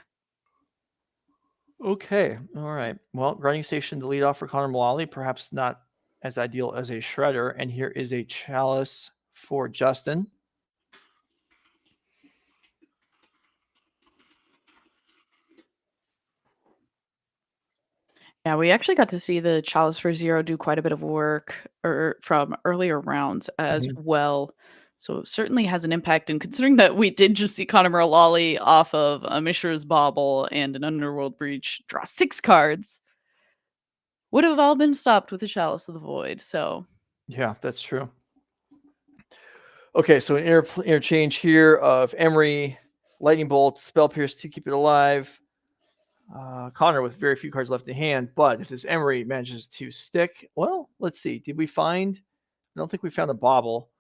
Okay, all right. Well, Grinding Station to lead off for Connor Mullaly, perhaps not as ideal as a Shredder. And here is a Chalice for Justin. Yeah, we actually got to see the Chalice for Zero do quite a bit of work from earlier rounds as well. So it certainly has an impact. And considering that we did just see Connor Mullaly off of a Mishra's Bauble and an Underworld Breach draw 6 cards, would have all been stopped with the Chalice of the Void. So yeah, that's true. Okay, so an interchange here of Emry, Lightning Bolt, Spell Pierce to keep it alive. Connor with very few cards left in hand, but if this Emry manages to stick, well, let's see. Did we find? I don't think we found a Bauble,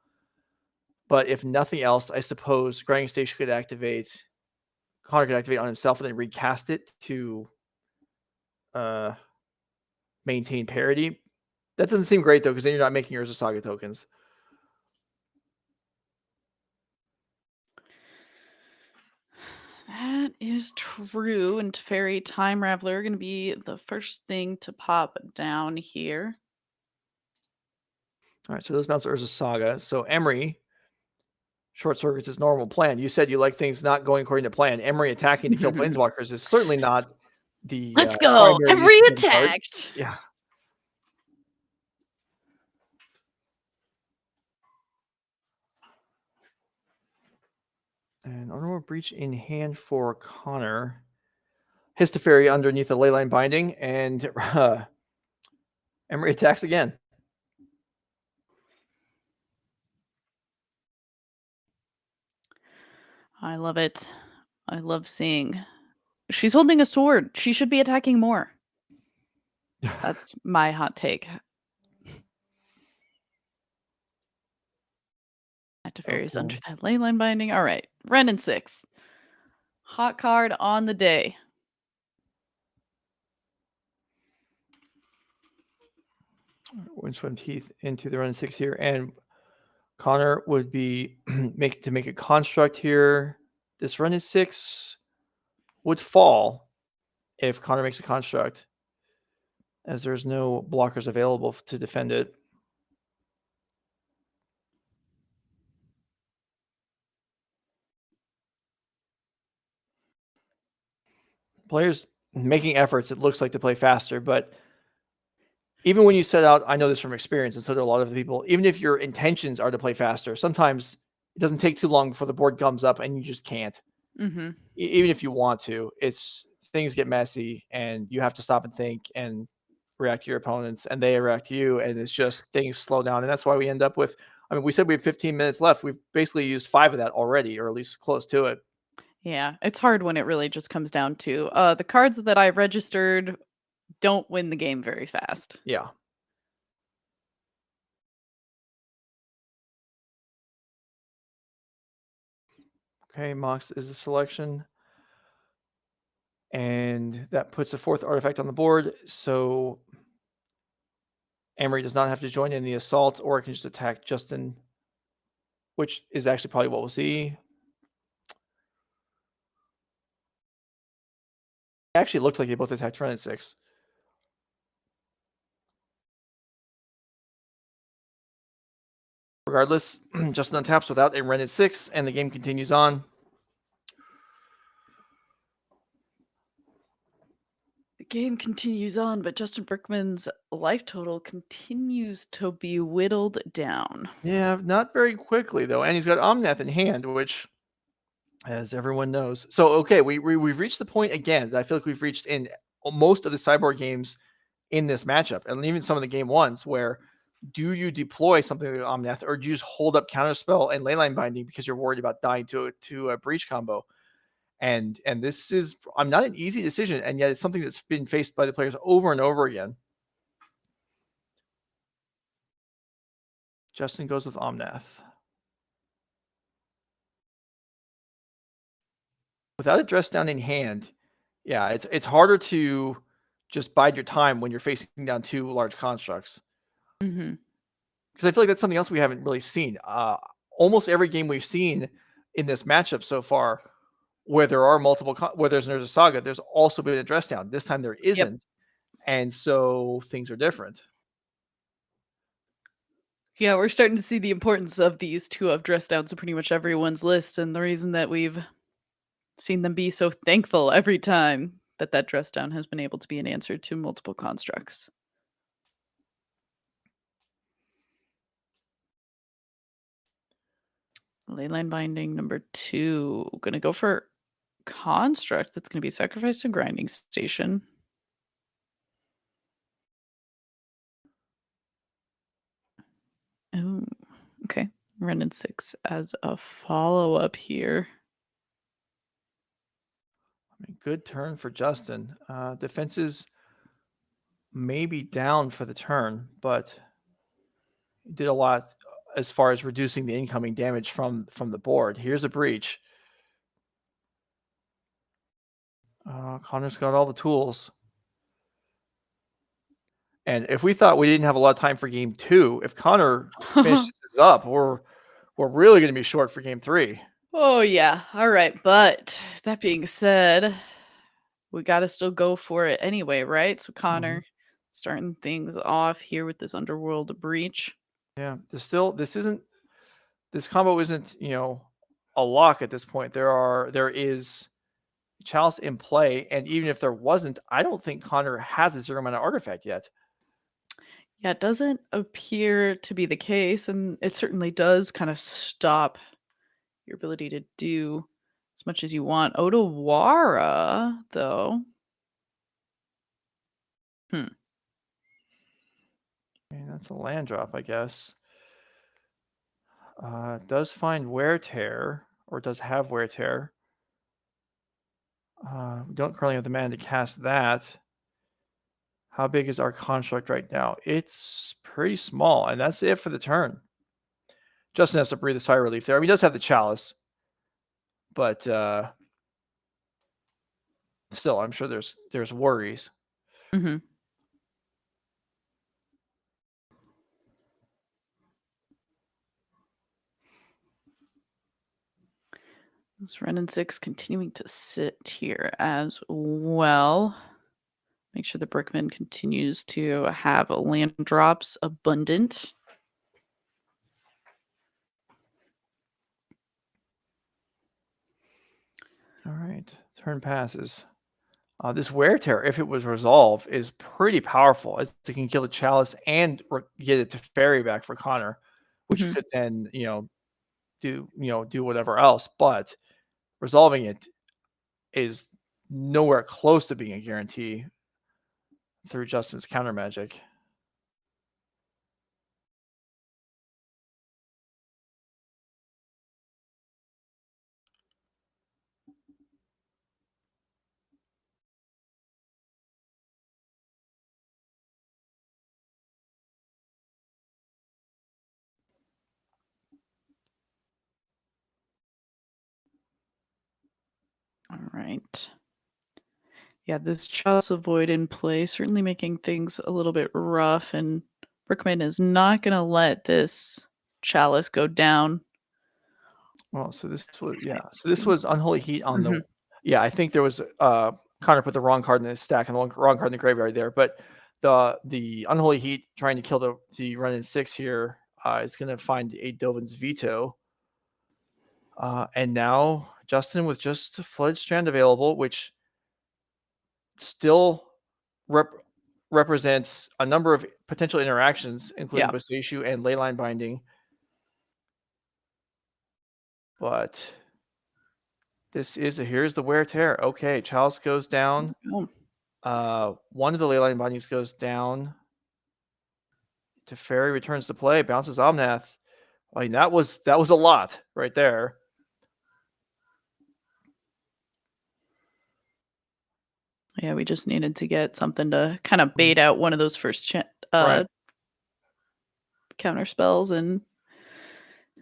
but if nothing else, I suppose Grinding Station could activate. Connor could activate on himself and then recast it to maintain parity. That doesn't seem great though, because then you're not making Urza Saga tokens. that is true. And Teferi Time Raveler going to be the first thing to pop down here. All right, so those bounce Urza Saga. So Emry short circuits his normal plan. You said you like things not going according to plan. Emry attacking to kill planeswalkers is certainly not the Let's go. primary Emry use of the card. attacked. Yeah. And Underworld Breach in hand for Connor. His Teferi underneath the Leyline Binding, and Emry attacks again. I love it. I love seeing. She's holding a sword. She should be attacking more. That's my hot take. Teferi's under that Leyline Binding. All right. Ren and 6. Hot card on the day. Windswept Heath into the run 6 here, and Connor would be make a construct here. This run is 6 would fall if Connor makes a construct, as there's no blockers available to defend it. Players making efforts, it looks like, to play faster, but even when you set out, I know this from experience, and so do a lot of the people, even if your intentions are to play faster, sometimes it doesn't take too long before the board comes up and you just can't. Mm-hmm. Even if you want to, things get messy and you have to stop and think and react to your opponents, and they react to you, and it's just things slow down. And that's why we end up with, I mean, we said we had 15 minutes left. We've basically used 5 of that already, or at least close to it. Yeah, it's hard when it really just comes down to the cards that I registered don't win the game very fast. Yeah. Okay, Mox is a selection. And that puts a 4th artifact on the board. So Emry does not have to join in the assault, or it can just attack Justin, which is actually probably what we'll see. It actually looked like they both attacked Ren at 6. Regardless, Justin untaps without a Ren at 6, and the game continues on. game continues on, but Justin Brickman's life total continues to be whittled down. Yeah, not very quickly though, and he's got Omnath in hand, which, as everyone knows. So okay, we've reached the point again that I feel like we've reached in most of the Cyborg games in this matchup, and even some of the game ones, where do you deploy something like Omnath, or do you just hold up Counterspell and Leyline Binding because you're worried about dying to a Breach combo? And this is not an easy decision, and yet it's something that's been faced by the players over and over again. Justin goes with Omnath. Without a dress down in hand, yeah, it's harder to just bide your time when you're facing down two large constructs. Mm-hmm. Because I feel like that's something else we haven't really seen. Almost every game we've seen in this matchup so far, where there are multiple, where there's a Saga, there's also been a dress down. This time there isn't, and so things are different. Yeah, we're starting to see the importance of these two of dress downs in pretty much everyone's list, and the reason that we've seen them be so thankful every time that that dress down has been able to be an answer to multiple constructs. Leyline Binding number 2. Gonna go for construct that's gonna be sacrificed to Grinding Station. Oh, okay. Running 6 as a follow-up here. I mean, good turn for Justin. Defenses may be down for the turn, but he did a lot as far as reducing the incoming damage from the board. Here's a breach. Connor's got all the tools. And if we thought we didn't have a lot of time for game 2, if Connor finishes this up, we're really going to be short for game 3. Oh, yeah. All right. But that being said, we got to still go for it anyway, right? So Connor starting things off here with this Underworld Breach. Yeah, this combo isn't, a lock at this point. There is Chalice in play, and even if there wasn't, I don't think Connor has a 0-mana artifact yet. Yeah, it doesn't appear to be the case, and it certainly does kind of stop your ability to do as much as you want. Otawara, though. And that's a land drop, I guess. Does find Wear Tear, or does have Wear Tear. We don't currently have the mana to cast that. How big is our construct right now? It's pretty small, and that's it for the turn. Justin has to breathe a sigh of relief there. I mean, he does have the Chalice, but still, I'm sure there's worries. Mm-hmm. This Renin 6 continuing to sit here as well. Make sure the Brickman continues to have land drops abundant. All right, turn passes. This Wear Tear, if it was resolved, is pretty powerful. It can kill the Chalice and get it to Fairy back for Connor, which could then, do whatever else. But resolving it is nowhere close to being a guarantee through Justin's counter magic. All right. Yeah, this Chalice of Void in play, certainly making things a little bit rough, and Brickman is not going to let this Chalice go down. Well, so this was Unholy Heat on the. Yeah, I think there was Connor put the wrong card in the stack and the wrong card in the graveyard there, but the Unholy Heat trying to kill the run in 6 here is going to find a Dovin's Veto. And now Justin with just a Flooded Strand available, which still represents a number of potential interactions, including Yeah. Boseishu and Leyline Binding. But here's the wear tear. Okay, Chalice goes down. One of the Leyline Bindings goes down. Teferi returns to play, bounces Omnath. I mean, that was a lot right there. Yeah, we just needed to get something to kind of bait out one of those first counter spells and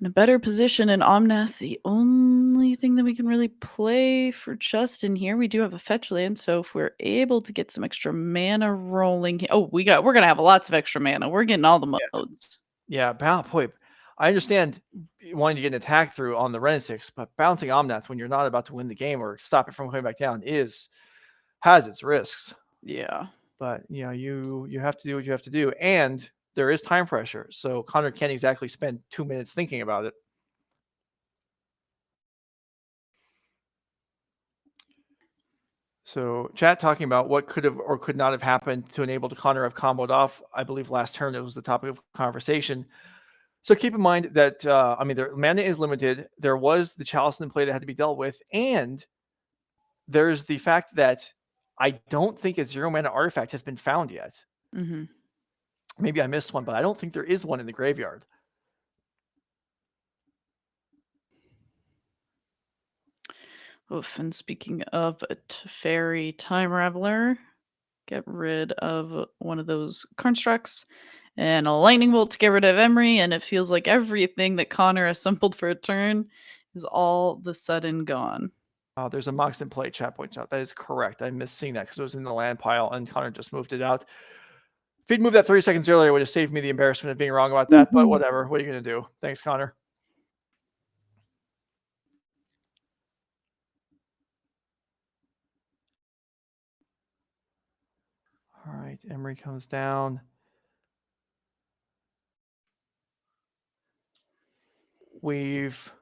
in a better position. And Omnath, the only thing that we can really play for Justin here, we do have a fetch land. So if we're able to get some extra mana rolling, we're gonna have lots of extra mana. We're getting all the modes. Yeah, boy, I understand wanting to get an attack through on the Renisix, but bouncing Omnath when you're not about to win the game or stop it from coming back down has its risks. Yeah. But you have to do what you have to do, and there is time pressure, so Connor can't exactly spend 2 minutes thinking about it. So chat talking about what could have or could not have happened to enable Connor have comboed off. I believe last turn it was the topic of conversation. So keep in mind that the mana is limited. There was the Chalice in play that had to be dealt with, and there's the fact that I don't think a 0 mana artifact has been found yet. Mm-hmm. Maybe I missed one, but I don't think there is one in the graveyard. Oof, and speaking of a Teferi Time Raveler, get rid of one of those constructs and a lightning bolt to get rid of Emry, and it feels like everything that Connor assembled for a turn is all of a sudden gone. There's a Mox in play, chat points out. That is correct. I missed seeing that because it was in the land pile and Connor just moved it out. If he'd moved that 30 seconds earlier, it would have saved me the embarrassment of being wrong about that, but whatever. What are you going to do? Thanks, Connor. All right, Emry comes down. We've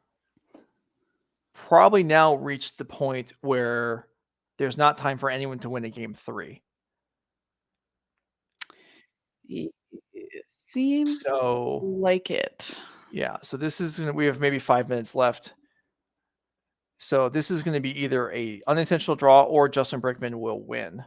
probably now reached the point where there's not time for anyone to win a game 3. It seems like it. Yeah, so this is we have maybe 5 minutes left. So this is going to be either a unintentional draw or Justin Brickman will win.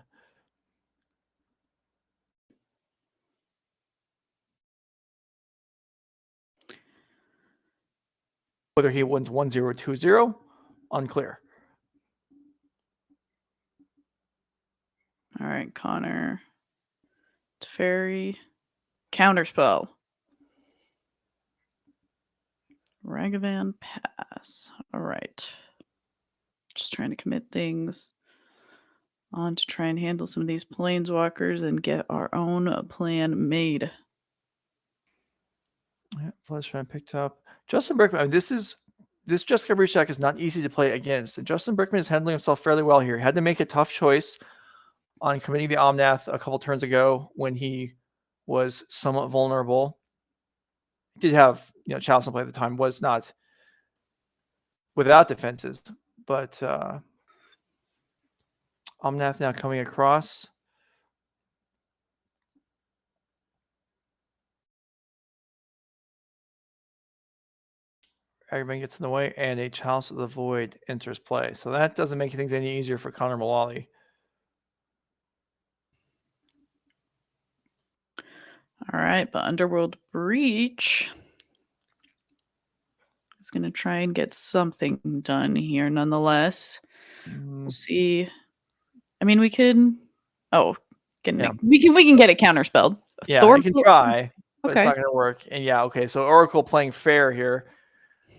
Whether he wins 1-0 or 2-0, unclear. All right, Connor. Teferi. Counterspell. Ragavan pass. All right. Just trying to commit things on to try and handle some of these planeswalkers and get our own plan made. Yeah, Flooded Strand picked up. Justin Brickman, I mean, this Jessica Breach deck is not easy to play against. And Justin Brickman is handling himself fairly well here. He had to make a tough choice on committing the Omnath a couple turns ago when he was somewhat vulnerable. He did have, Chalice in play at the time, was not without defenses, but Omnath now coming across. Ragavan gets in the way, and a Chalice of the Void enters play. So that doesn't make things any easier for Connor Mullaly. All right, but Underworld Breach is going to try and get something done here nonetheless. We'll see. I mean, we could... we can get it counterspelled. Yeah, I can try, but it's not going to work. And okay, so Oracle playing fair here.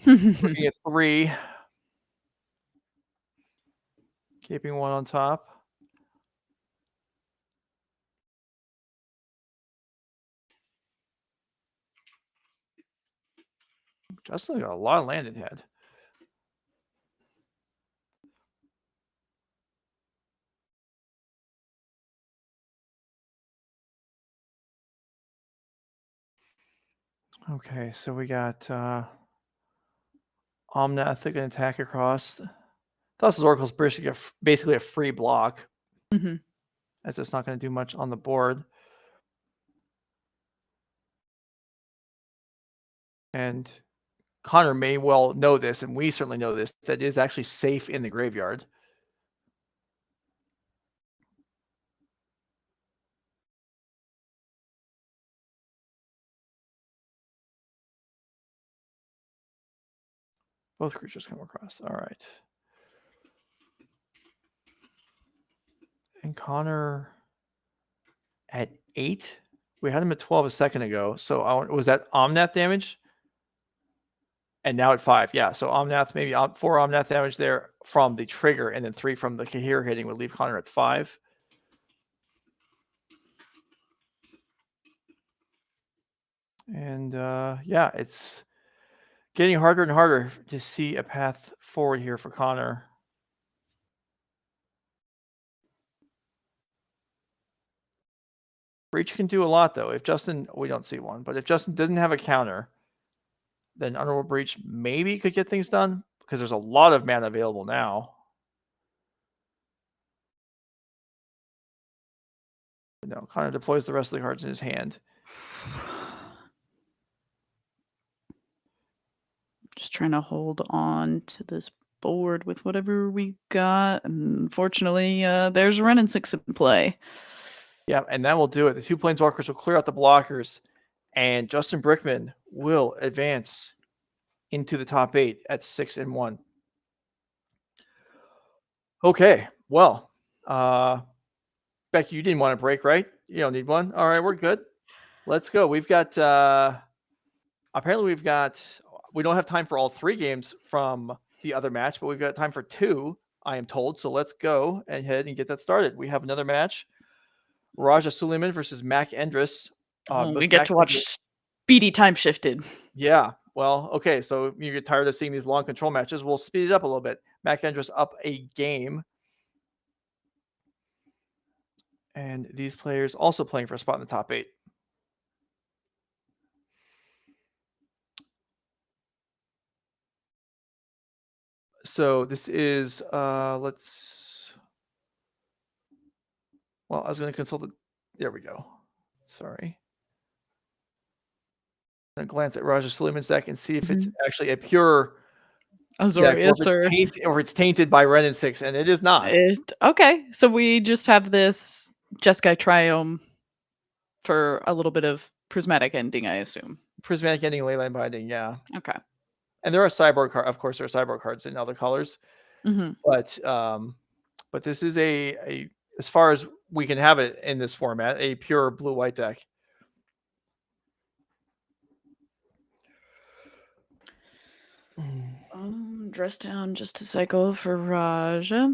Looking at 3. Keeping 1 on top. Justin got a lot of land in hand. Okay, so we got Omnath that can attack across. Thassa's Oracle's basically a free block. Mm-hmm. as it's not going to do much on the board. And Connor may well know this, and we certainly know this, that it is actually safe in the graveyard. Both creatures come across. All right. And Connor at 8. We had him at 12 a second ago. So was that Omnath damage? And now at 5. Yeah. So Omnath, maybe 4 Omnath damage there from the trigger, and then 3 from the Kahir hitting would leave Connor at 5. And yeah, it's getting harder and harder to see a path forward here for Connor. Breach can do a lot, though. If Justin, we don't see one, but if Justin doesn't have a counter, then Underworld Breach maybe could get things done, because there's a lot of mana available now. No, Connor deploys the rest of the cards in his hand. Just trying to hold on to this board with whatever we got. Unfortunately, there's Wrenn and 6 in play. Yeah, and that will do it. The 2 Planeswalkers will clear out the blockers, and Justin Brickman will advance into the top 8 at 6-1. Okay, well, Becky, you didn't want a break, right? You don't need one. All right, we're good. Let's go. We've got apparently we don't have time for all 3 games from the other match, but we've got time for 2, I am told. So let's go ahead and get that started. We have another match. Raja Suleiman versus Mac Endress. We get to watch Speedy Time Shifted. Yeah. Well, okay. So you get tired of seeing these long control matches. We'll speed it up a little bit. Mac Endress up a game. And these players also playing for a spot in the top 8. So this is, well, I was going to consult it. There we go. Sorry. I'm going to glance at Raja Suleiman's deck and see if it's actually a pure Azorius, or it's tainted by Wrenn and 6, and it is not. Okay, so we just have this Jeskai Triome for a little bit of Prismatic Ending, I assume. Prismatic Ending, Leyline Binding, yeah. Okay. And there are sideboard cards. Of course, there are sideboard cards in other colors. But this is a as far as we can have it in this format, a pure blue-white deck. Dress down just a cycle for Raja.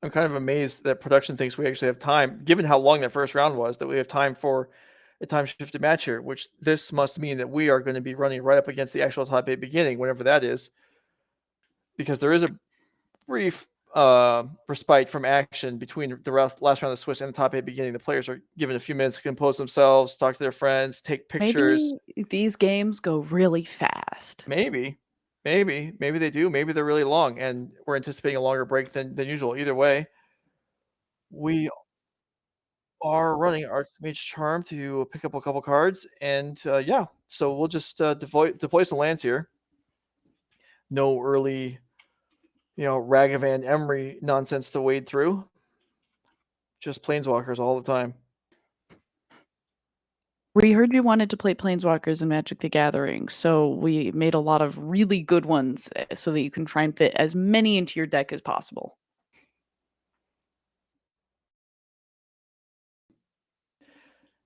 I'm kind of amazed that production thinks we actually have time, given how long that first round was, that we have time for a time-shifted match here, which this must mean that we are going to be running right up against the actual top 8 beginning, whenever that is, because there is a brief respite from action between the last round of the Swiss and the top 8 beginning. The players are given a few minutes to compose themselves, talk to their friends, take pictures. Maybe these games go really fast. Maybe they do. Maybe they're really long, and we're anticipating a longer break than usual. Either way, we are running Archmage Charm to pick up a couple cards, and yeah, so we'll just deploy some lands here. No early, Ragavan Emry nonsense to wade through. Just Planeswalkers all the time. We heard you wanted to play Planeswalkers in Magic the Gathering, so we made a lot of really good ones so that you can try and fit as many into your deck as possible.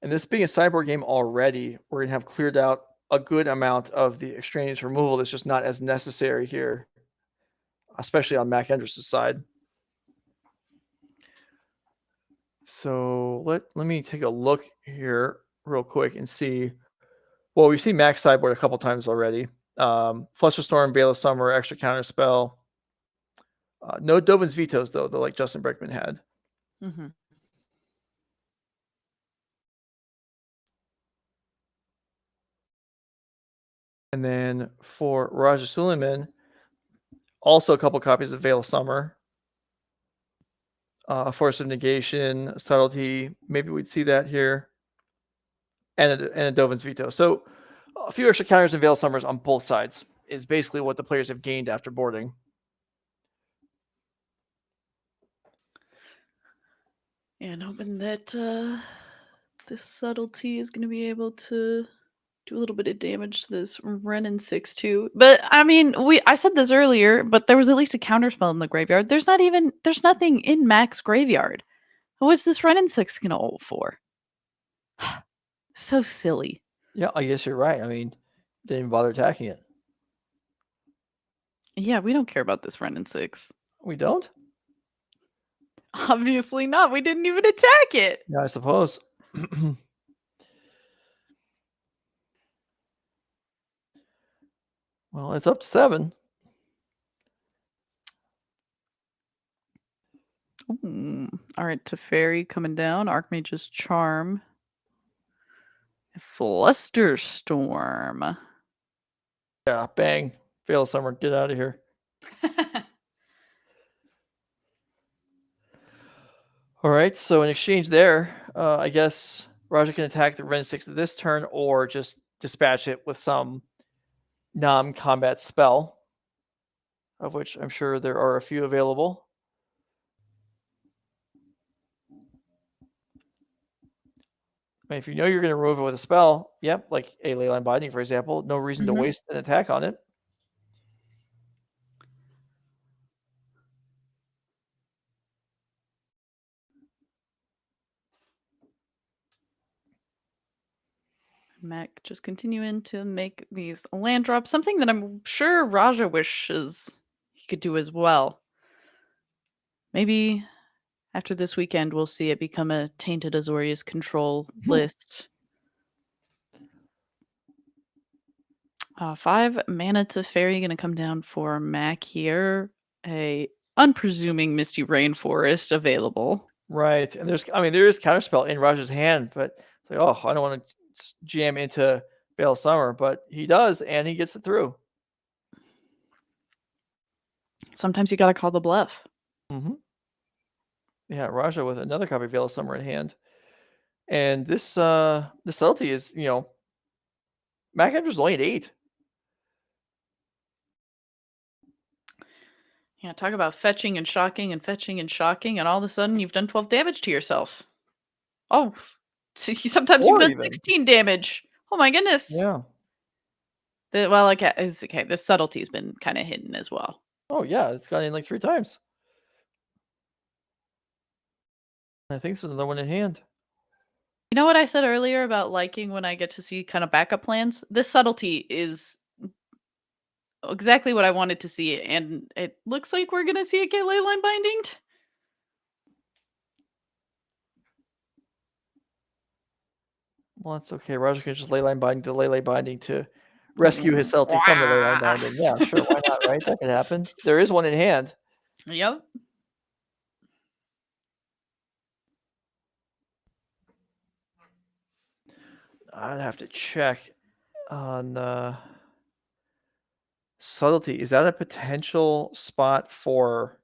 And this being a sideboard game already, we're going to have cleared out a good amount of the extraneous removal that's just not as necessary here, especially on Mac Endress' side. So let me take a look here real quick and see. Well, we've seen Mac's sideboard a couple times already. Flusterstorm, Veil of Summer, extra counter spell. No Dovin's Vetoes, though, like Justin Brickman had. And then for Raja Suleiman, also a couple copies of Veil of Summer. Force of Negation, Subtlety. Maybe we'd see that here. And a Dovin's Veto. So a few extra counters and Veil of Summers on both sides is basically what the players have gained after boarding. And hoping that this Subtlety is going to be able to do a little bit of damage to this Renin 6-2. But I mean, I said this earlier, but there was at least a counterspell in the graveyard. There's nothing in Mac's graveyard. What's this Renin 6 gonna ult for? So silly. Yeah, I guess you're right. I mean, didn't even bother attacking it. Yeah, we don't care about this Renin 6. We don't? Obviously not. We didn't even attack it. Yeah, I suppose. Well, it's up to 7. All right, Teferi coming down. Archmage's Charm. Flusterstorm. Yeah, bang. Veil of Summer, get out of here. All right, so in exchange there, I guess Raja can attack the Ren 6 this turn or just dispatch it with some non-combat spell, of which I'm sure there are a few available. I mean, if you know you're going to remove it with a spell, yep, like a Leyline Binding, for example, no reason to waste an attack on it. Mac just continuing to make these land drops, something that I'm sure Raja wishes he could do as well. Maybe after this weekend, we'll see it become a Tainted Azorius control list. 5 mana Teferi going to come down for Mac here. A unpresuming Misty Rainforest available. Right, and there is Counterspell in Raja's hand, but it's like, oh, I don't want to jam into Veil of Summer, but he does, and he gets it through. Sometimes you got to call the bluff. Yeah, Raja with another copy of Veil of Summer in hand. And this subtlety is, Mac Ender's only at 8. Yeah, talk about fetching and shocking and fetching and shocking, and all of a sudden you've done 12 damage to yourself. Oh, sometimes you've done 16 damage. Oh my goodness. Yeah. Well, okay, the subtlety's been kind of hidden as well. Oh yeah, it's gone in like 3 times. I think there's another one in hand. You know what I said earlier about liking when I get to see kind of backup plans? This subtlety is exactly what I wanted to see, and it looks like we're gonna see it get Leyline Binding. Well, that's okay. Raja can just Leyline Binding to rescue his subtlety from the Leyline Binding. Yeah, sure. Why not, right? That could happen. There is one in hand. Yep. I'd have to check on subtlety. Is that a potential spot for?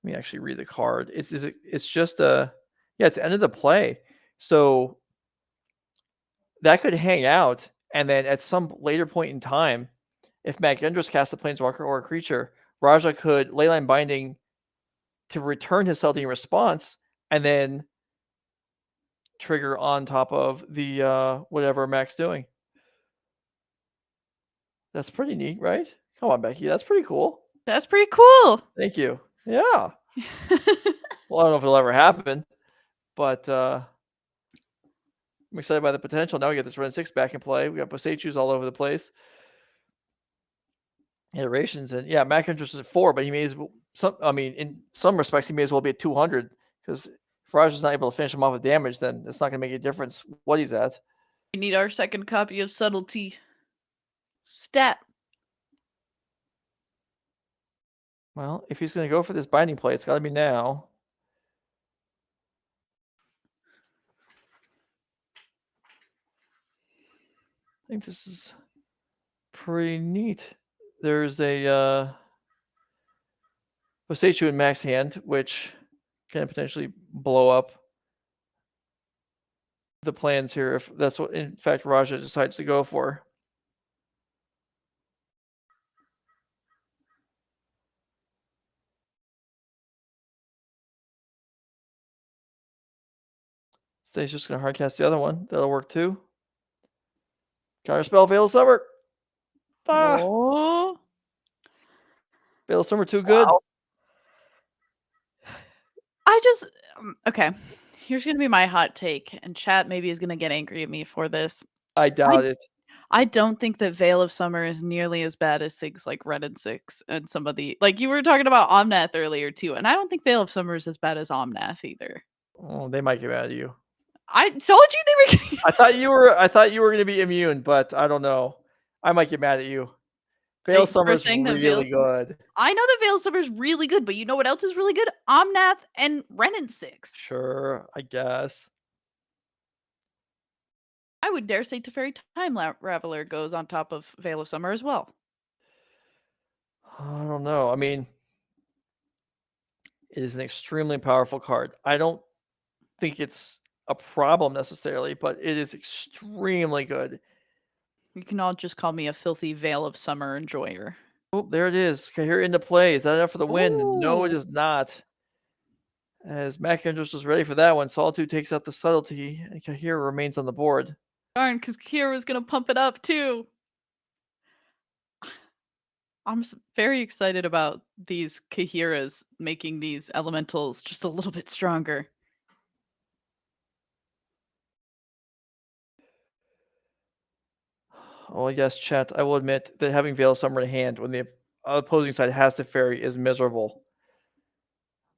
Let me actually read the card. It's just it's end of the play. So that could hang out, and then at some later point in time, if Magendros casts a Planeswalker or a creature, Raja could Leyline Binding to return his subtlety in response, and then trigger on top of the whatever Mac's doing. That's pretty neat, right? Come on, Becky. That's pretty cool. That's pretty cool. Thank you. Yeah. Well, I don't know if it'll ever happen, but I'm excited by the potential. Now we get this Ren 6 back in play. We got Bosechus all over the place. Iterations, and yeah, Mac Interest is at 4, but he may as well, in some respects, he may as well be at 200, because if Raja's not able to finish him off with damage, then it's not going to make a difference what he's at. We need our second copy of Subtlety. Stat. Well, if he's going to go for this binding play, it's got to be now. I think this is pretty neat. There's a Boseiju in max hand, which can potentially blow up the plans here if that's what, in fact, Raja decides to go for. So he's just going to hardcast the other one. That'll work too. Counterspell, Veil of Summer. Ah! Oh. Veil of Summer too good. Wow. I just okay. Here's gonna be my hot take, and chat maybe is gonna get angry at me for this. I doubt it. I don't think that Veil of Summer is nearly as bad as things like Red and 6 and some of the like you were talking about Omnath earlier too, and I don't think Veil of Summer is as bad as Omnath either. Oh, they might get mad at you. I told you they were getting I thought you were going to be immune, but I don't know. I might get mad at you. Veil of Summer is really good. I know that Veil of Summer is really good, but you know what else is really good? Omnath and Ren and 6. Sure, I guess. I would dare say Teferi Time Raveler goes on top of Veil of Summer as well. I don't know. I mean, it is an extremely powerful card. I don't think it's a problem necessarily, but it is extremely good. You can all just call me a filthy Veil of Summer enjoyer. Oh, there it is. Kahir into play. Is that enough for the win? No, it Ooh. is not. As Mac-Andros was ready for that one, Solitude takes out the subtlety, and Kahir remains on the board. Darn, because Kahir was going to pump it up too. I'm very excited about these Kahiras making these elementals just a little bit stronger. Oh, yes, chat. I will admit that having Veil of Summer in hand when the opposing side has the fairy is miserable.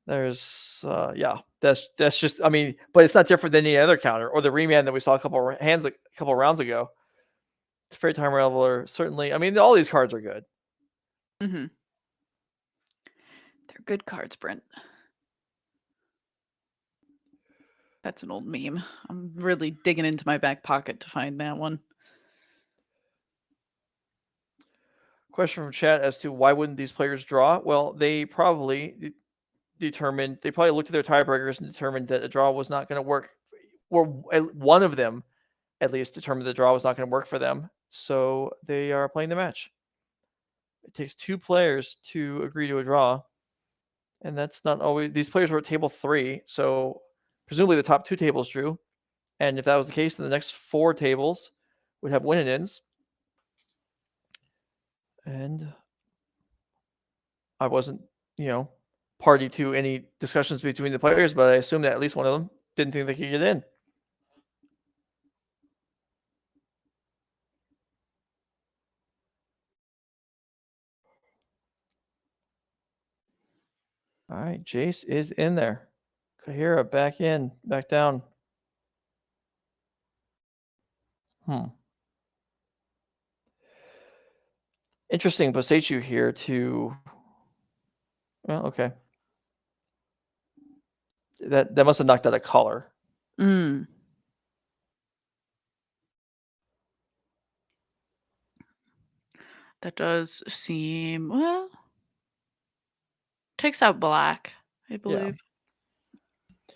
There's, yeah, that's just, I mean, but it's not different than any other counter or the remand that we saw a couple rounds ago. Fairy Time Reveler, certainly. I mean, all these cards are good. Mm-hmm. They're good cards, Brent. That's an old meme. I'm really digging into my back pocket to find that one. Question from chat as to why wouldn't these players draw? Well, they probably looked at their tiebreakers and determined that a draw was not going to work. Or one of them, at least, determined the draw was not going to work for them. So they are playing the match. It takes two players to agree to a draw. And that's not always. These players were at table 3. So presumably the top 2 tables drew. And if that was the case, then the next 4 tables would have win-and-ins. And I wasn't, party to any discussions between the players, but I assume that at least one of them didn't think they could get in. All right, Jace is in there. Kahira back in, back down. Interesting Boseiju here to... Well, okay. That must have knocked out a color. Mm. That does seem, well, takes out black, I believe. Yeah.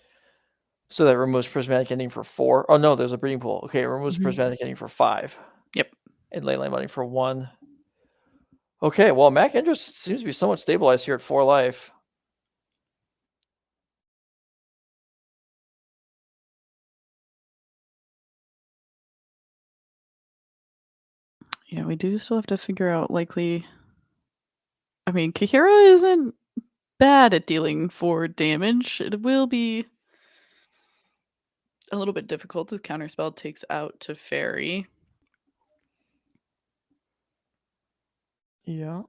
So that removes Prismatic Ending for 4. Oh, no, there's a breeding pool. Okay, it removes Prismatic Ending for 5. Yep. And Leyline Money for 1. Okay, well, Mac-Andros seems to be somewhat stabilized here at 4 life. Yeah, we do still have to figure out likely. I mean, Kahira isn't bad at dealing 4 damage. It will be a little bit difficult as Counterspell takes out Teferi. Yeah.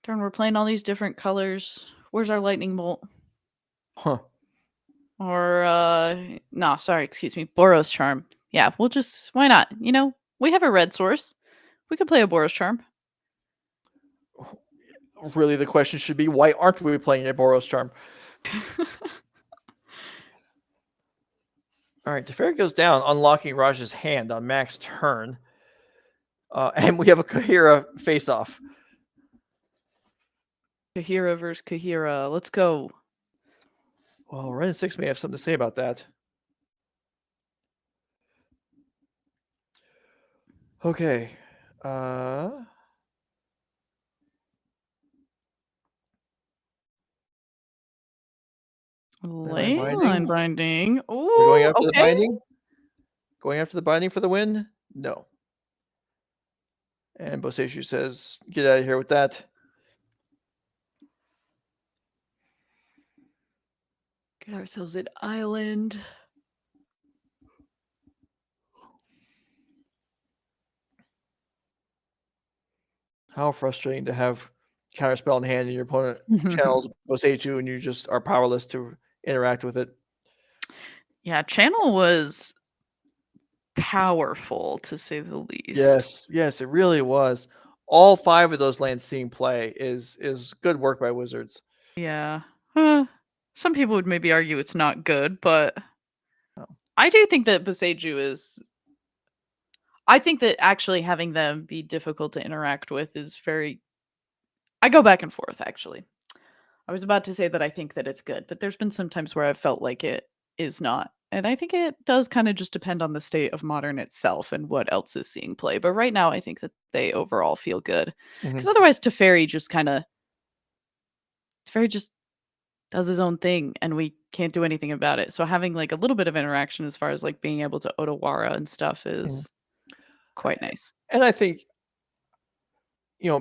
Darn, we're playing all these different colors. Where's our Lightning Bolt? Huh. Or, no, sorry, excuse me, Boros Charm. Yeah, we'll just, why not? We have a red source. We could play a Boros Charm. Really, the question should be, why aren't we playing a Boros Charm? All right, Teferi goes down, unlocking Raj's hand on Mac's turn. And we have a Kahira face-off. Kahira versus Kahira. Let's go. Well, Ren 6 may have something to say about that. Okay. Leyline binding. Ooh, we're going after the okay. binding? Going after the binding for the win? No. And Boseishu says, get out of here with that. Get ourselves an island. How frustrating to have counterspell in hand and your opponent channels Boseishu and you just are powerless to interact with it. Yeah, channel was powerful to say the least. Yes, it really was. All 5 of those lands seeing play is good work by Wizards. Yeah. Some people would maybe argue it's not good, but Oh. I do think that Boseiju is. I think that actually having them be difficult to interact with is very. I go back and forth, actually. I was about to say that I think that it's good, but there's been some times where I've felt like it is not. And I think it does kind of just depend on the state of Modern itself and what else is seeing play. But right now, I think that they overall feel good. Because otherwise, Teferi just Teferi just does his own thing and we can't do anything about it. So having like a little bit of interaction as far as like being able to Otawara and stuff is quite nice. And I think,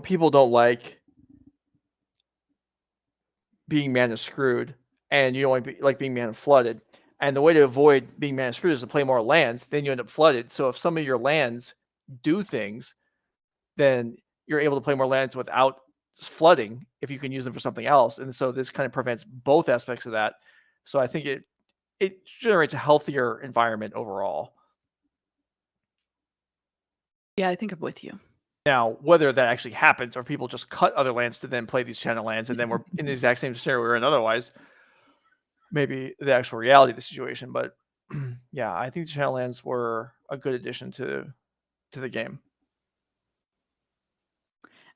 people don't like being mana screwed, and you don't like being mana flooded. And the way to avoid being mana screwed is to play more lands, then you end up flooded. So if some of your lands do things, then you're able to play more lands without flooding if you can use them for something else. And so this kind of prevents both aspects of that. So I think it generates a healthier environment overall. Yeah, I think I'm with you. Now, whether that actually happens or people just cut other lands to then play these channel lands, and then we're in the exact same scenario we're in otherwise, maybe the actual reality of the situation. But yeah, I think the channel lands were a good addition to the game.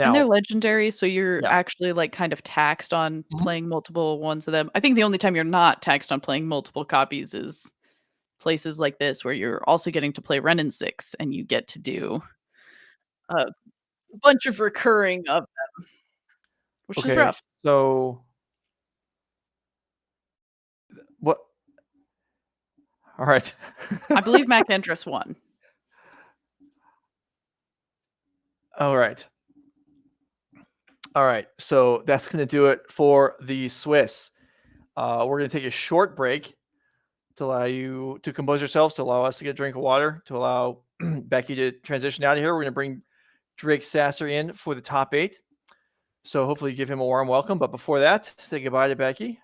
And they're Now, legendary, so you're yeah. actually like kind of taxed on playing multiple ones of them. I think the only time you're not taxed on playing multiple copies is places like this where you're also getting to play Renin 6 and you get to do a bunch of recurring of them, which is Okay, rough. so what? All right. I believe Mac Endress won. All right. All right. So that's going to do it for the Swiss. We're going to take a short break to allow you to compose yourselves, to allow us to get a drink of water, to allow Becky to transition out of here. We're going to bring Drake Sasser in for the top 8. So hopefully give him a warm welcome. But before that, say goodbye to Becky.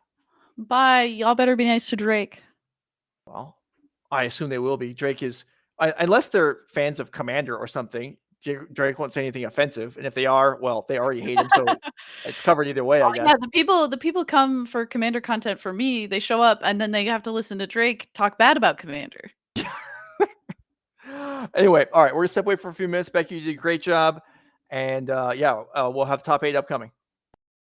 Bye. Y'all better be nice to Drake. Well, I assume they will be. Drake is, unless they're fans of Commander or something, Drake won't say anything offensive. And if they are, well, they already hate him. So it's covered either way, I guess. Yeah, the people come for Commander content for me. They show up and then they have to listen to Drake talk bad about Commander. Anyway, all right, we're going to step away for a few minutes. Becky, you did a great job. And we'll have top 8 upcoming.